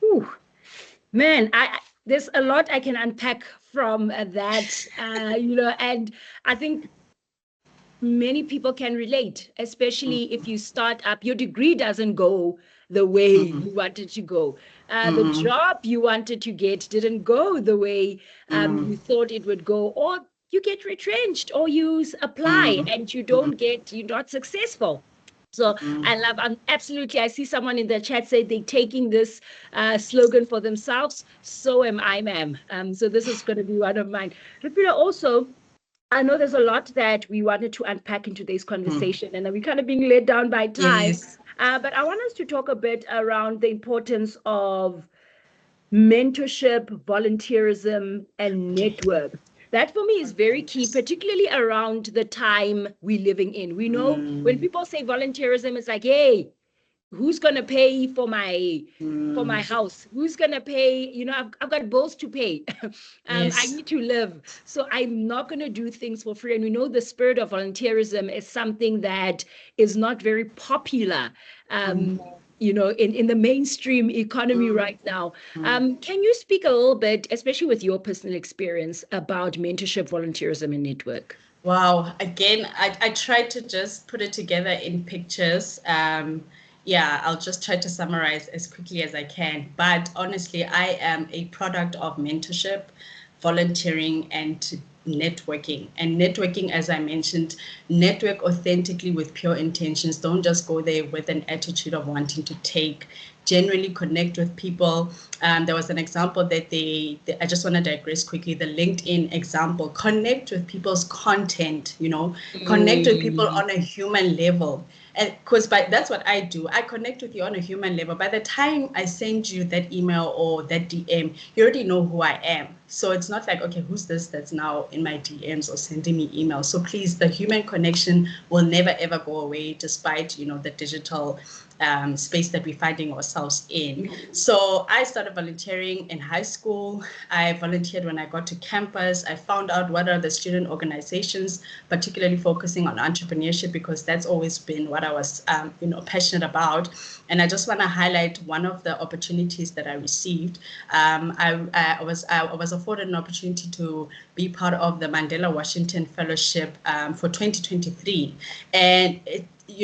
Ooh, man, there's a lot I can unpack from that, and I think many people can relate, especially if you start up, your degree doesn't go the way you wanted to go. The job you wanted to get didn't go the way you thought it would go, or you get retrenched, or you apply and you're not successful. So I'm absolutely, I see someone in the chat say they're taking this slogan for themselves. So am I, ma'am. So this is going to be one of mine. Refilwe, also, I know there's a lot that we wanted to unpack in today's conversation, and we're kind of being led down by time. Yes. But I want us to talk a bit around the importance of mentorship, volunteerism, and network. That for me is very key, particularly around the time we're living in. We know when people say volunteerism, it's like, hey, who's going to pay for my house? Who's going to pay? I've got bills to pay. Yes. I need to live. So I'm not going to do things for free. And we know the spirit of volunteerism is something that is not very popular, in the mainstream economy right now. Can you speak a little bit, especially with your personal experience, about mentorship, volunteerism, and network? Wow. Again, I tried to just put it together in pictures. Yeah, I'll just try to summarize as quickly as I can. But honestly, I am a product of mentorship, volunteering, and networking. And networking, as I mentioned, network authentically with pure intentions. Don't just go there with an attitude of wanting to take. Generally connect with people. There was an example that I just want to digress quickly, the LinkedIn example. Connect with people's content, connect with people on a human level. And because that's what I do. I connect with you on a human level. By the time I send you that email or that DM, you already know who I am. So it's not like, okay, who's this that's now in my DMs or sending me emails? So please, the human connection will never, ever go away, despite, the digital space that we're finding ourselves in. So I started volunteering in high school. I volunteered when I got to campus. I found out what are the student organizations, particularly focusing on entrepreneurship, because that's always been what I was, passionate about. And I just want to highlight one of the opportunities that I received. I was afforded an opportunity to be part of the Mandela Washington Fellowship for 2023. And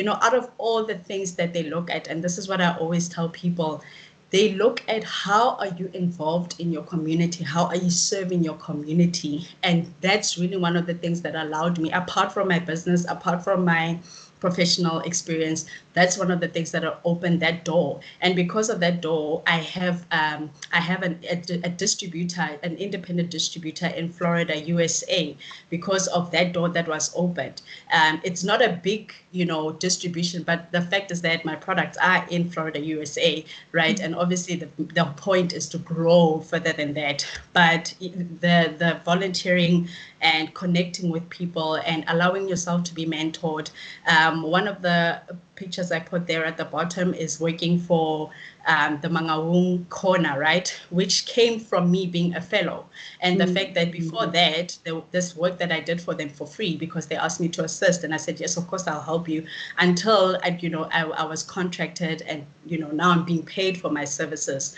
out of all the things that they look at, and this is what I always tell people, they look at how are you involved in your community? How are you serving your community? And that's really one of the things that allowed me, apart from my business, apart from my professional experience. That's one of the things that opened that door. And because of that door, I have a distributor, an independent distributor in Florida, USA, because of that door that was opened. It's not a big, distribution, but the fact is that my products are in Florida, USA, right? And obviously the point is to grow further than that. But the volunteering and connecting with people and allowing yourself to be mentored. One of the pictures I put there at the bottom is working for the Mangaung corner, right? Which came from me being a fellow. And the fact that before that, this work that I did for them for free because they asked me to assist. And I said, yes, of course, I'll help you until, I was contracted and, now I'm being paid for my services.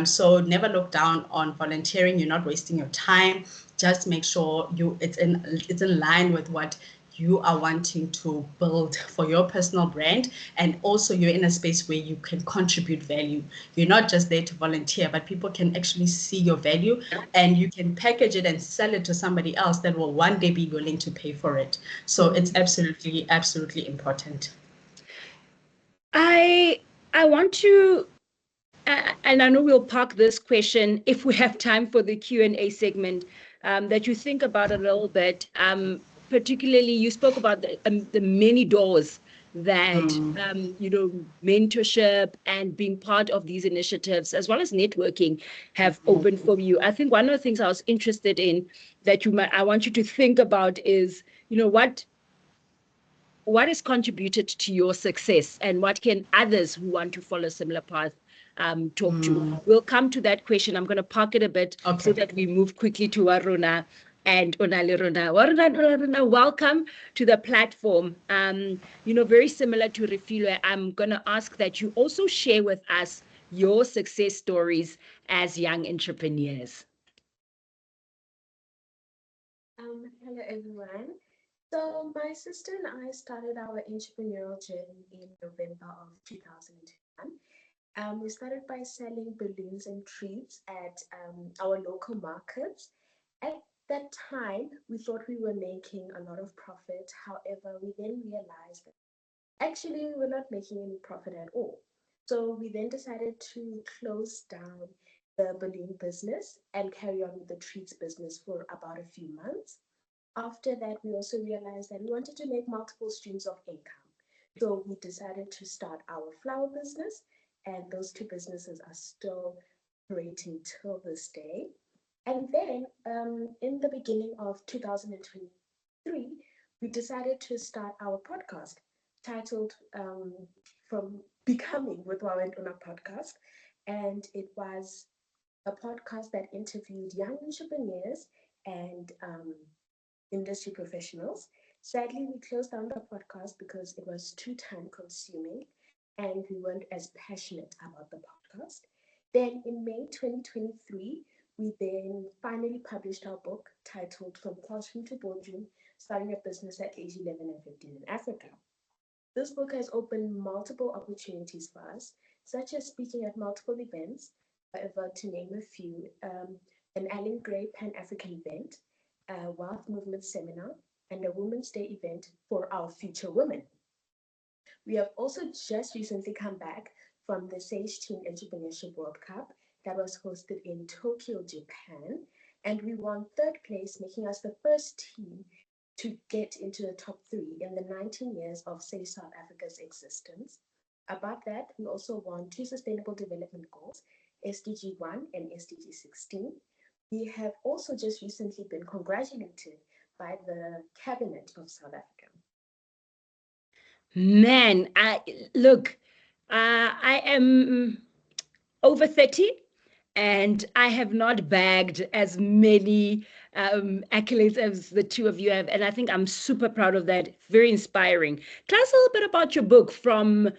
So never look down on volunteering. You're not wasting your time. Just make sure it's in line with what you are wanting to build for your personal brand, and also you're in a space where you can contribute value. You're not just there to volunteer, but people can actually see your value, and you can package it and sell it to somebody else that will one day be willing to pay for it. So it's absolutely, absolutely important. I want to, and I know we'll park this question if we have time for the Q&A segment, that you think about a little bit. Particularly, you spoke about the many doors that, mentorship and being part of these initiatives, as well as networking, have opened for you. I think one of the things I was interested in that I want you to think about is, what has contributed to your success, and what can others who want to follow a similar path talk to? We'll come to that question. I'm going to park it a bit so that we move quickly to Warona and Onalerona. Warona and Onalerona, welcome to the platform. Very similar to Refilwe, I'm going to ask that you also share with us your success stories as young entrepreneurs. Hello, everyone. So my sister and I started our entrepreneurial journey in November of 2021. We started by selling balloons and treats at our local markets. At that time, we thought we were making a lot of profit. However, we then realized that actually we were not making any profit at all. So we then decided to close down the balloon business and carry on with the treats business for about a few months. After that, we also realized that we wanted to make multiple streams of income. So we decided to start our flower business, and those two businesses are still operating till this day. And then in the beginning of 2023, we decided to start our podcast titled From Becoming with Wawa on a Podcast. And it was a podcast that interviewed young entrepreneurs and industry professionals. Sadly, we closed down the podcast because it was too time consuming and we weren't as passionate about the podcast. Then in May 2023, we then finally published our book titled From Classroom to Boardroom, Starting a Business at age 11 and 15 in Africa. This book has opened multiple opportunities for us, such as speaking at multiple events, however, to name a few, an Alan Gray Pan-African event, a Wealth Movement seminar, and a Women's Day event for our future women. We have also just recently come back from the Sage Teen Entrepreneurship World Cup that was hosted in Tokyo, Japan, and we won third place, making us the first team to get into the top 3 in the 19 years of Sage South Africa's existence. Above that, we also won 2 Sustainable Development Goals, SDG 1 and SDG 16. We have also just recently been congratulated by the Cabinet of South Africa. Man, I am over 30 and I have not bagged as many accolades as the two of you have. And I think I'm super proud of that. Very inspiring. Tell us a little bit about your book, From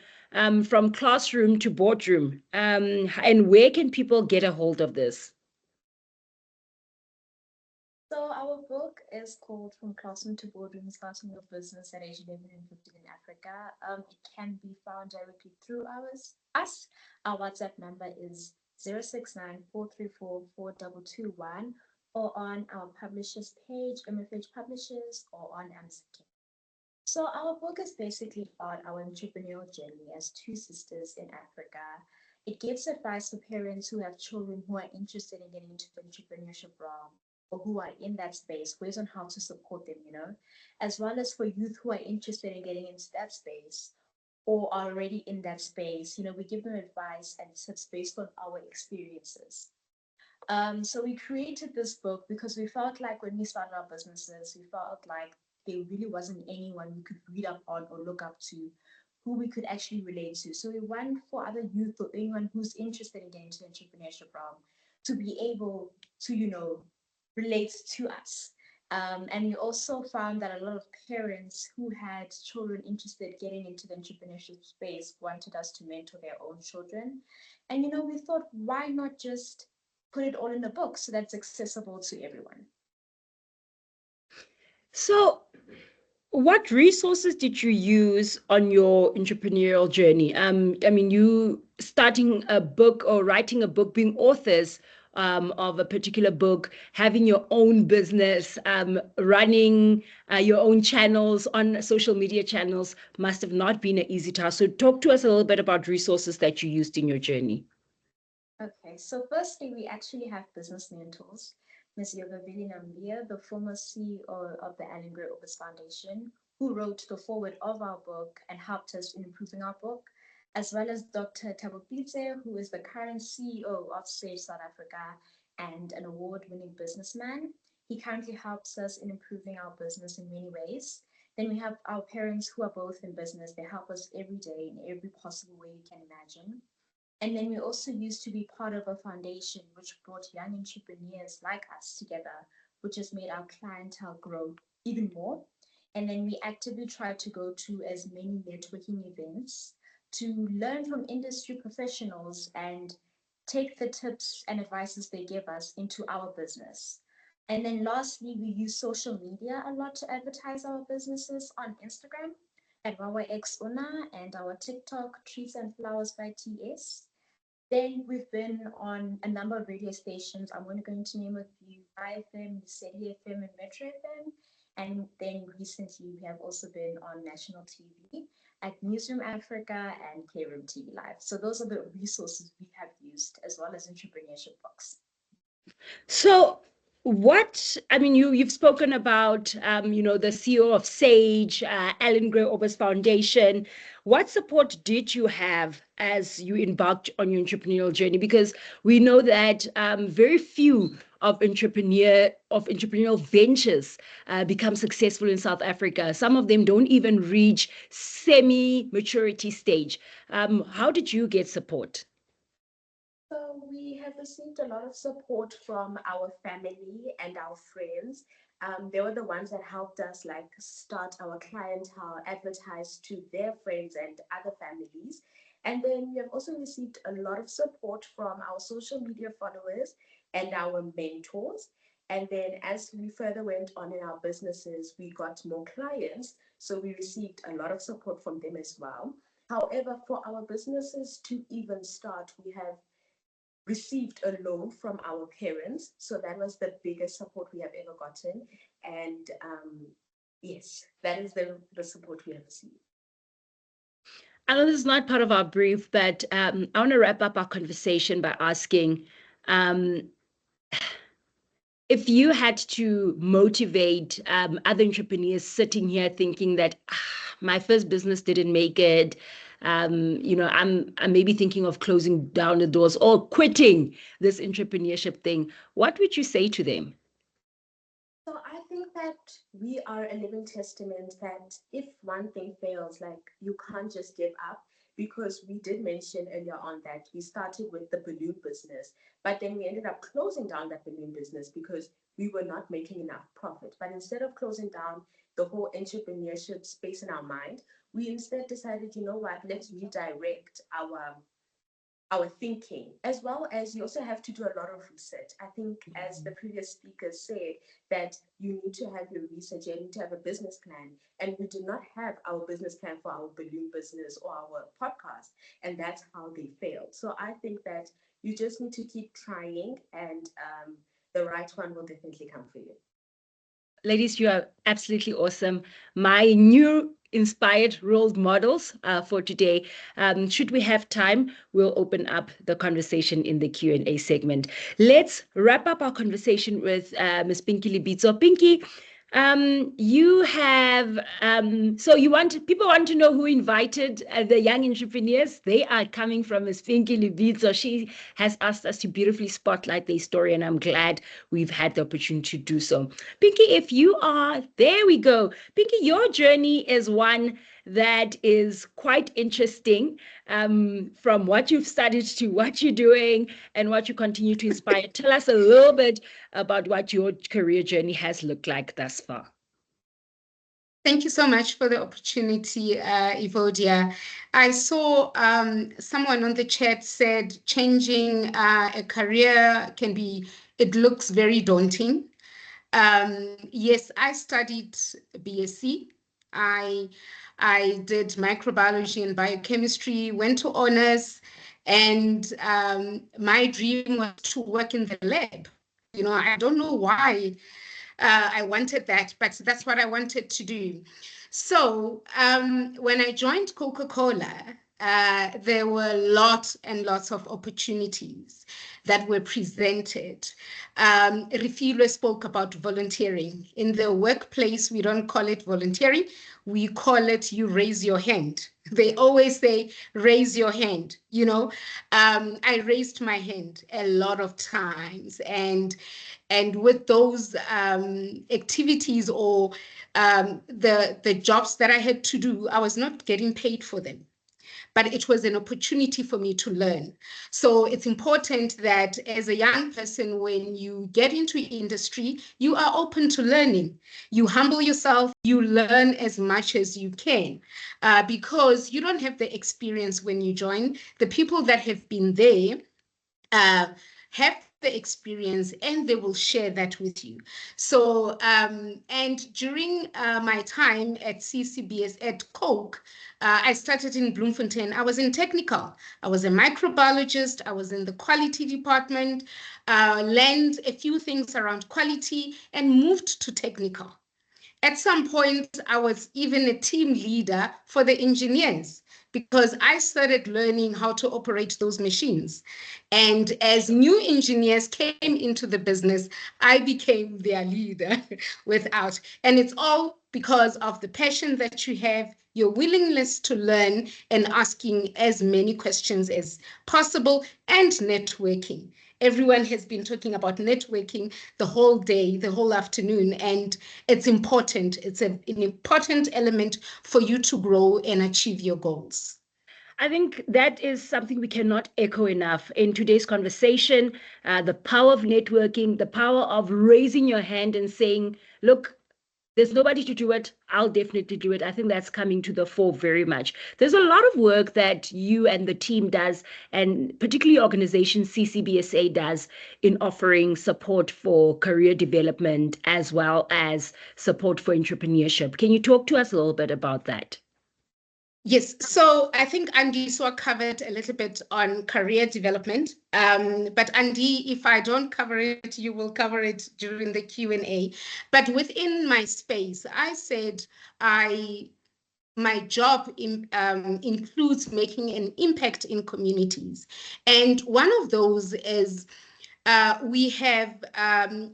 Classroom to Boardroom, and where can people get a hold of this? So our book is called From Classroom to Boardroom, Starting Your Business at age 11 and 15 in Africa. It can be found directly through us. Our WhatsApp number is 069-434-4221, or on our publishers page, MFH Publishers, or on Amazon. So our book is basically about our entrepreneurial journey as two sisters in Africa. It gives advice for parents who have children who are interested in getting into the entrepreneurship realm or who are in that space, ways on how to support them, as well as for youth who are interested in getting into that space or are already in that space. We give them advice and it's based on our experiences. So we created this book because we felt like when we started our businesses, we felt like there really wasn't anyone we could read up on or look up to who we could actually relate to. So we want for other youth or anyone who's interested in getting into the entrepreneurship realm to be able to, relate to us. And we also found that a lot of parents who had children interested getting into the entrepreneurship space wanted us to mentor their own children. And we thought, why not just put it all in a book so that's accessible to everyone? So, what resources did you use on your entrepreneurial journey? I mean, you starting a book or writing a book, being authors of a particular book, having your own business, running your own channels on social media channels must have not been an easy task. So talk to us a little bit about resources that you used in your journey. Okay, so firstly, we actually have business mentors. Ms. Yogavili Nambia, the former CEO of the Alan Gray Orbis Foundation, who wrote the foreword of our book and helped us in improving our book, as well as Dr. Lebitso, who is the current CEO of Save South Africa and an award-winning businessman. He currently helps us in improving our business in many ways. Then we have our parents who are both in business. They help us every day in every possible way you can imagine. And then we also used to be part of a foundation which brought young entrepreneurs like us together, which has made our clientele grow even more. And then we actively try to go to as many networking events to learn from industry professionals and take the tips and advices they give us into our business. And then lastly, we use social media a lot to advertise our businesses on Instagram at WawaXUna and our TikTok, Trees and Flowers by TS. Then we've been on a number of radio stations. I'm going to name a few: FM, City FM, and Metro FM. And then recently we have also been on national TV at Newsroom Africa and Playroom TV Live. So those are the resources we have used, as well as entrepreneurship books. So you've spoken about, the CEO of Sage, Alan Gray Orbis Foundation. What support did you have as you embarked on your entrepreneurial journey? Because we know that very few of entrepreneurial ventures become successful in South Africa. Some of them don't even reach semi-maturity stage. How did you get support? So we have received a lot of support from our family and our friends. They were the ones that helped us start our clientele, advertise to their friends and other families. And then we have also received a lot of support from our social media followers and our mentors. And then as we further went on in our businesses, we got more clients. So we received a lot of support from them as well. However, for our businesses to even start, we have received a loan from our parents. So that was the biggest support we have ever gotten. And yes, that is the support we have received. I know this is not part of our brief, but I want to wrap up our conversation by asking, if you had to motivate other entrepreneurs sitting here thinking that my first business didn't make it, I'm maybe thinking of closing down the doors or quitting this entrepreneurship thing, what would you say to them? So I think that we are a living testament that if one thing fails, you can't just give up, because we did mention earlier on that we started with the balloon business, but then we ended up closing down that balloon business because we were not making enough profit. But instead of closing down the whole entrepreneurship space in our mind, we instead decided, you know what, let's redirect our thinking, as well as you also have to do a lot of research. I think, as the previous speaker said, that you need to have your research, you need to have a business plan. And we did not have our business plan for our balloon business or our podcast. And that's how they failed. So I think that you just need to keep trying, and the right one will definitely come for you. Ladies, you are absolutely awesome. My new inspired role models for today. Should we have time, we'll open up the conversation in the Q&A segment. Let's wrap up our conversation with Ms. Pinky Lebitso. Pinky, you have, so people want to know who invited the young entrepreneurs. They are coming from Ms. Pinky Lebitso. She has asked us to beautifully spotlight their story, and I'm glad we've had the opportunity to do so. Pinky, if you are, there we go. Pinky, your journey is one that is quite interesting, from what you've studied to what you're doing and what you continue to inspire. Tell us a little bit about what your career journey has looked like thus far. Thank you so much for the opportunity, Evodia. I saw someone on the chat said changing a career it looks very daunting. Yes, I studied BSc. I did microbiology and biochemistry, went to honors, and my dream was to work in the lab. You know, I don't know why I wanted that, but that's what I wanted to do. So when I joined Coca-Cola, there were lots and lots of opportunities that were presented. Refilwe spoke about volunteering. In the workplace, we don't call it volunteering. We call it you raise your hand. They always say, raise your hand. You know, I raised my hand a lot of times. And with those activities or the jobs that I had to do, I was not getting paid for them. But it was an opportunity for me to learn. So it's important that as a young person, when you get into industry, you are open to learning. You humble yourself, you learn as much as you can, because you don't have the experience when you join. The people that have been there have the experience and they will share that with you. So, and during my time at CCBSA, at Coke, I started in Bloemfontein. I was in technical. I was a microbiologist. I was in the quality department, learned a few things around quality and moved to technical. At some point, I was even a team leader for the engineers because I started learning how to operate those machines. And as new engineers came into the business, I became their leader without. And it's all because of the passion that you have, your willingness to learn and asking as many questions as possible, and networking. Everyone has been talking about networking the whole day, the whole afternoon, and it's important. It's an important element for you to grow and achieve your goals. I think that is something we cannot echo enough in today's conversation. The power of networking, the power of raising your hand and saying, look, there's nobody to do it. I'll definitely do it. I think that's coming to the fore very much. There's a lot of work that you and the team does, and particularly organization CCBSA does, in offering support for career development as well as support for entrepreneurship. Can you talk to us a little bit about that? Yes, so I think Andiswa covered a little bit on career development, but Andi, if I don't cover it, you will cover it during the Q&A. But within my space, I said my job includes making an impact in communities. And one of those is we have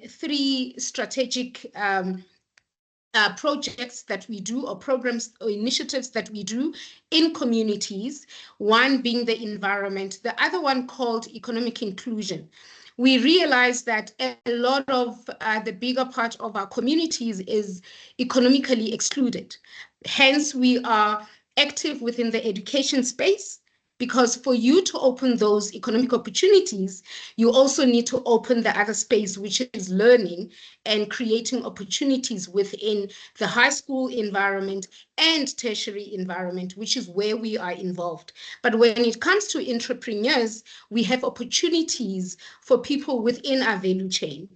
3 strategic projects that we do, or programs or initiatives that we do in communities, one being the environment, the other one called economic inclusion. We realize that a lot of the bigger part of our communities is economically excluded. Hence, we are active within the education space, because for you to open those economic opportunities, you also need to open the other space, which is learning and creating opportunities within the high school environment and tertiary environment, which is where we are involved. But when it comes to entrepreneurs, we have opportunities for people within our value chain.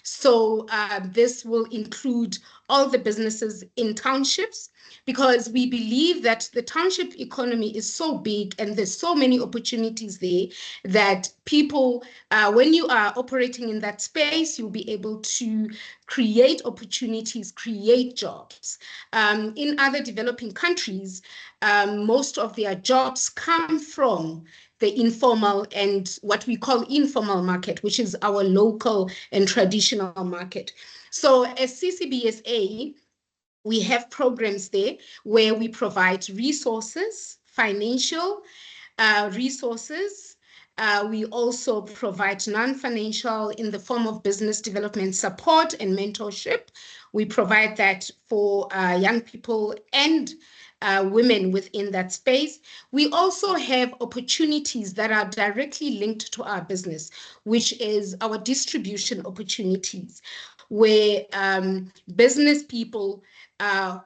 So this will include all the businesses in townships, because we believe that the township economy is so big and there's so many opportunities there that people, when you are operating in that space, you'll be able to create opportunities, create jobs. In other developing countries, most of their jobs come from the informal and what we call informal market, which is our local and traditional market. So as CCBSA, we have programs there where we provide resources, financial resources. We also provide non-financial in the form of business development support and mentorship. We provide that for young people and women within that space. We also have opportunities that are directly linked to our business, which is our distribution opportunities, where business people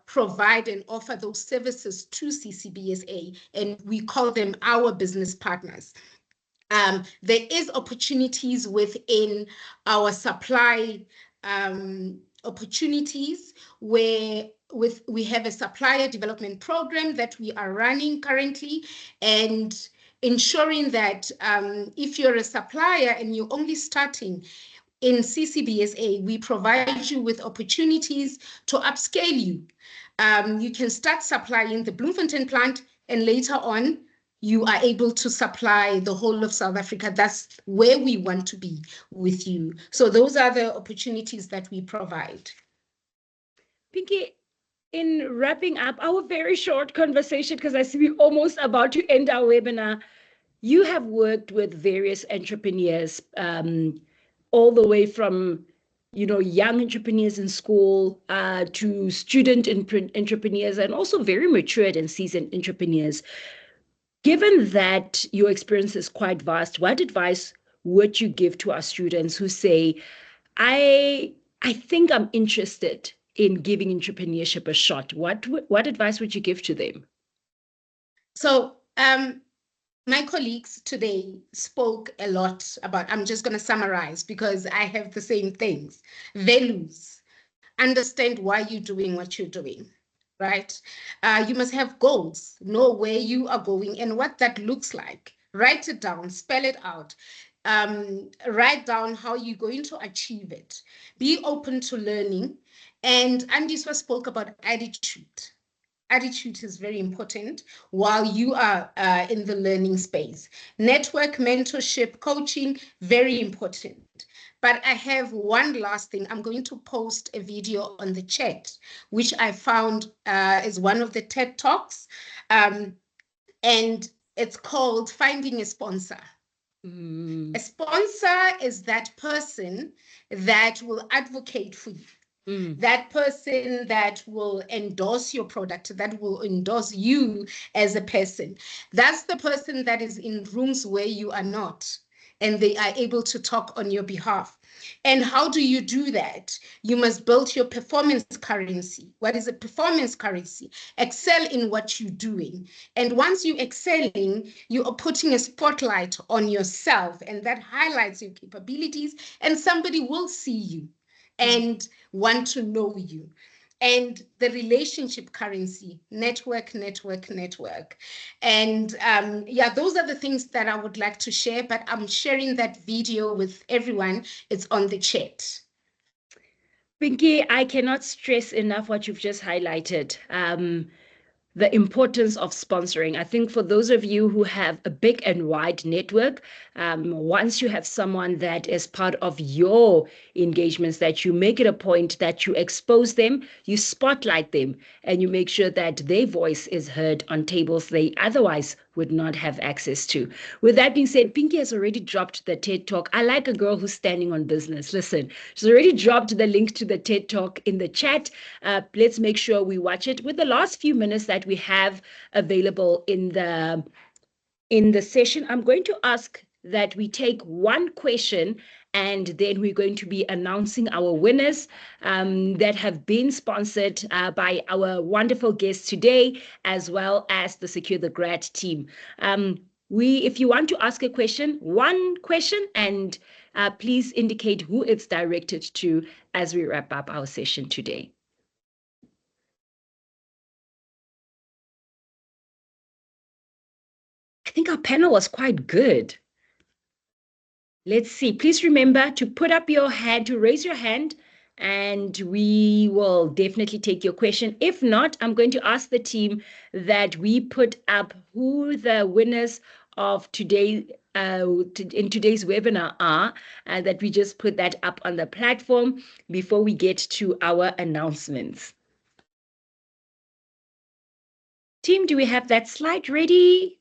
provide and offer those services to CCBSA, and we call them our business partners. There is opportunities within our supply opportunities where we have a supplier development program that we are running currently, and ensuring that if you're a supplier and you're only starting in CCBSA, we provide you with opportunities to upscale you. You can start supplying the Bloemfontein plant, and later on, you are able to supply the whole of South Africa. That's where we want to be with you. So those are the opportunities that we provide. Pinky, in wrapping up our very short conversation, because I see we're almost about to end our webinar, you have worked with various entrepreneurs, all the way from young entrepreneurs in school to student entrepreneurs, and also very matured and seasoned entrepreneurs. Given that your experience is quite vast, what advice would you give to our students who say, I think I'm interested in giving entrepreneurship a shot? What advice would you give to them? So my colleagues today spoke a lot about, I'm just going to summarize because I have the same things. Values. Understand why you're doing what you're doing, right? You must have goals, know where you are going and what that looks like. Write it down, spell it out. Write down how you're going to achieve it. Be open to learning. And Andiswa spoke about attitude. Attitude is very important while you are in the learning space. Network, mentorship, coaching, very important. But I have one last thing. I'm going to post a video on the chat, which I found is one of the TED Talks. And it's called Finding a Sponsor. A sponsor is that person that will advocate for you. That person that will endorse your product, that will endorse you as a person. That's the person that is in rooms where you are not, and they are able to talk on your behalf. And how do you do that? You must build your performance currency. What is a performance currency? Excel in what you're doing. And once you're excelling, you are putting a spotlight on yourself, and that highlights your capabilities, and somebody will see you and want to know you. And the relationship currency, network. And yeah, those are the things that I would like to share, but I'm sharing that video with everyone. It's on the chat. Pinky, I cannot stress enough what you've just highlighted. The importance of sponsoring. I think for those of you who have a big and wide network, once you have someone that is part of your engagements, that you make it a point that you expose them, you spotlight them, and you make sure that their voice is heard on tables they otherwise would not have access to. With that being said, Pinky has already dropped the TED Talk. I like a girl who's standing on business. Listen, she's already dropped the link to the TED Talk in the chat. Let's make sure we watch it with the last few minutes that we have available in the session. I'm going to ask that we take one question, and then we're going to be announcing our winners that have been sponsored by our wonderful guests today, as well as the Secure the Grad team. If you want to ask a question, one question, and please indicate who it's directed to as we wrap up our session today. I think our panel was quite good. Let's see. Please remember to put up your hand, to raise your hand, and we will definitely take your question. If not, I'm going to ask the team that we put up who the winners of today in today's webinar are, and that we just put that up on the platform before we get to our announcements. Team, do we have that slide ready?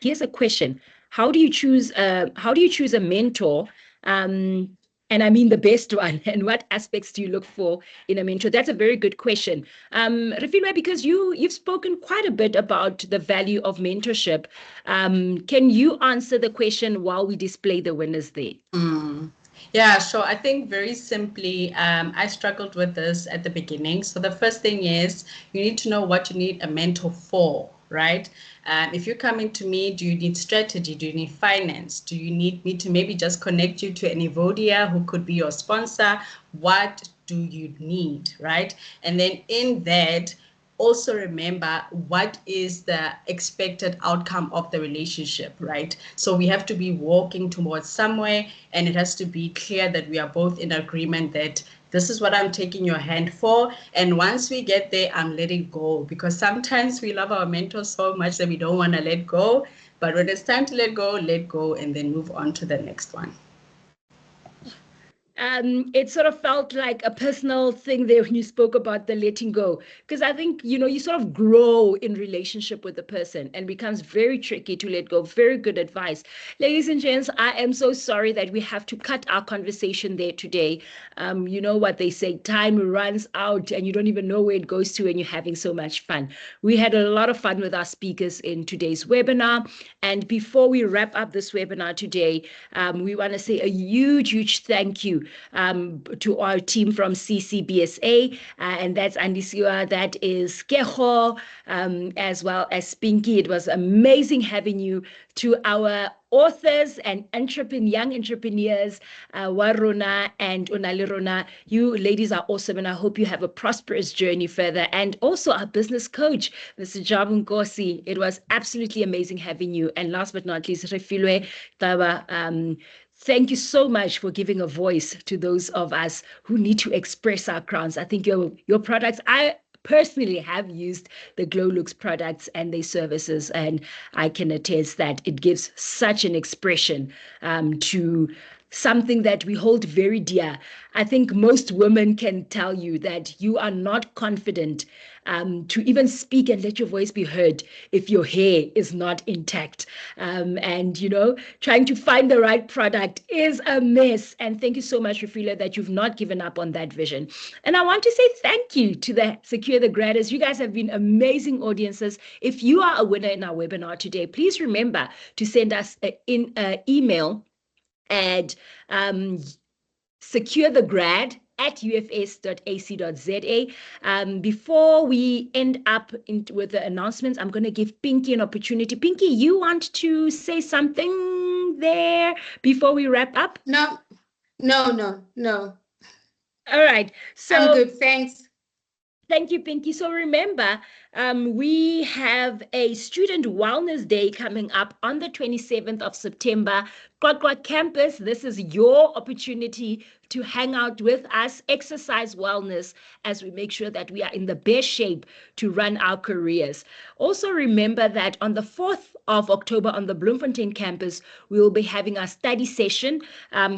Here's a question. How do you choose a mentor? And I mean the best one, and what aspects do you look for in a mentor? That's a very good question. Refilwe, because you've spoken quite a bit about the value of mentorship. Can you answer the question while we display the winners there? Yeah, sure. I think very simply, I struggled with this at the beginning. So the first thing is you need to know what you need a mentor for, right? If you're coming to me, do you need strategy? Do you need finance? Do you need me to maybe just connect you to an Evodia who could be your sponsor? What do you need, right? And then in that, also remember what is the expected outcome of the relationship, right? So we have to be walking towards somewhere, and it has to be clear that we are both in agreement that this is what I'm taking your hand for. And once we get there, I'm letting go, because sometimes we love our mentors so much that we don't want to let go. But when it's time to let go, and then move on to the next one. It sort of felt like a personal thing there when you spoke about the letting go, because I think, you sort of grow in relationship with the person and becomes very tricky to let go. Very good advice. Ladies and gents, I am so sorry that we have to cut our conversation there today. You know what they say, time runs out and you don't even know where it goes to, and you're having so much fun. We had a lot of fun with our speakers in today's webinar. And before we wrap up this webinar today, we want to say a huge thank you to our team from CCBSA, and that's Andiswa, that is Keho, as well as Pinky. It was amazing having you. To our authors and young entrepreneurs, Warona and Onalerona, you ladies are awesome, and I hope you have a prosperous journey further. And also our business coach, Mr. Nkosi. It was absolutely amazing having you. And last but not least, Refilwe, thank you so much for giving a voice to those of us who need to express our crowns. I think your products, I personally have used the GloLooks products and their services, and I can attest that it gives such an expression to something that we hold very dear. I think most women can tell you that you are not confident to even speak and let your voice be heard if your hair is not intact. And, trying to find the right product is a mess. And thank you so much, Refilwe, that you've not given up on that vision. And I want to say thank you to the Secure the Gradders. You guys have been amazing audiences. If you are a winner in our webinar today, please remember to send us an email at securethegrad@ufs.ac.za. Before we end up with the announcements, I'm going to give Pinky an opportunity. Pinky, you want to say something there before we wrap up? No. All right. So I'm good. Thanks. Thank you, Pinky. So remember, we have a Student Wellness Day coming up on the 27th of September. GloLooks Campus, this is your opportunity to hang out with us, exercise wellness, as we make sure that we are in the best shape to run our careers. Also remember that on the 4th of October on the Bloemfontein campus, we will be having our study session.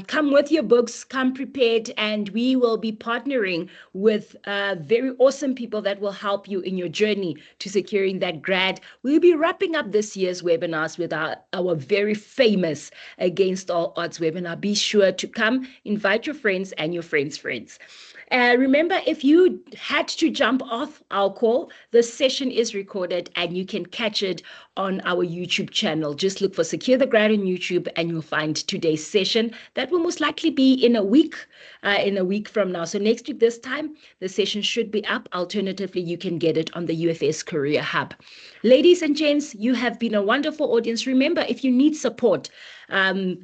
Come with your books, come prepared, and we will be partnering with very awesome people that will help you in your journey to securing that grad. We'll be wrapping up this year's webinars with our very famous Against All Odds webinar. Be sure to come, invite your friends and your friends' friends. Remember, if you had to jump off our call, the session is recorded and you can catch it on our YouTube channel. Just look for Secure the Grad on YouTube and you'll find today's session. That will most likely be in a week from now. So next week, this time, the session should be up. Alternatively, you can get it on the UFS Career Hub. Ladies and gents, you have been a wonderful audience. Remember, if you need support,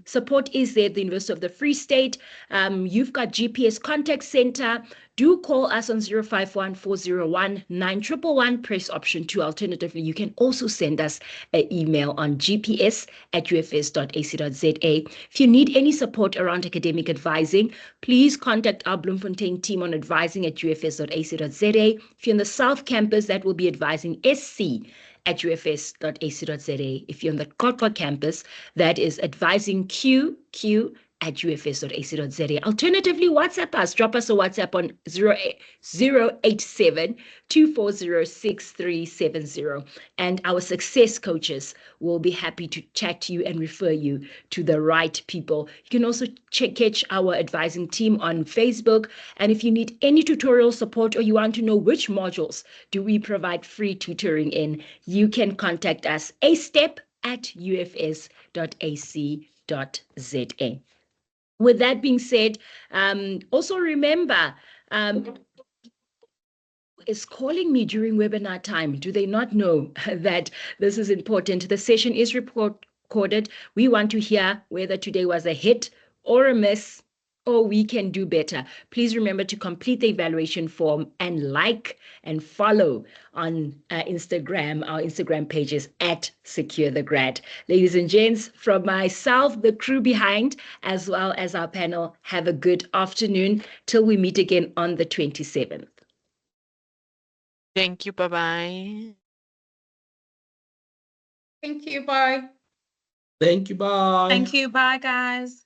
support is there at the University of the Free State. You've got GPS Contact Center. Do call us on 051-401-9111, press option 2. Alternatively, you can also send us an email on gps@ufs.ac.za. If you need any support around academic advising, please contact our Bloemfontein team on advising@ufs.ac.za. If you're in the South Campus, that will be advising sc@ufs.ac.za. If you're on the Kotwa campus, that is advising q@ufs.ac.za. Alternatively, WhatsApp us. Drop us a WhatsApp on 087-240-6370. And our success coaches will be happy to chat to you and refer you to the right people. You can also catch our advising team on Facebook. And if you need any tutorial support or you want to know which modules do we provide free tutoring in, you can contact us astep@ufs.ac.za. With that being said, also remember, is calling me during webinar time. Do they not know that this is important? The session is recorded. We want to hear whether today was a hit or a miss, or we can do better. Please remember to complete the evaluation form and like and follow on Instagram. Our Instagram page is @SecureTheGrad. Ladies and gents, from myself, the crew behind, as well as our panel, have a good afternoon till we meet again on the 27th. Thank you. Bye-bye. Thank you. Bye. Thank you. Bye. Thank you. Bye, guys.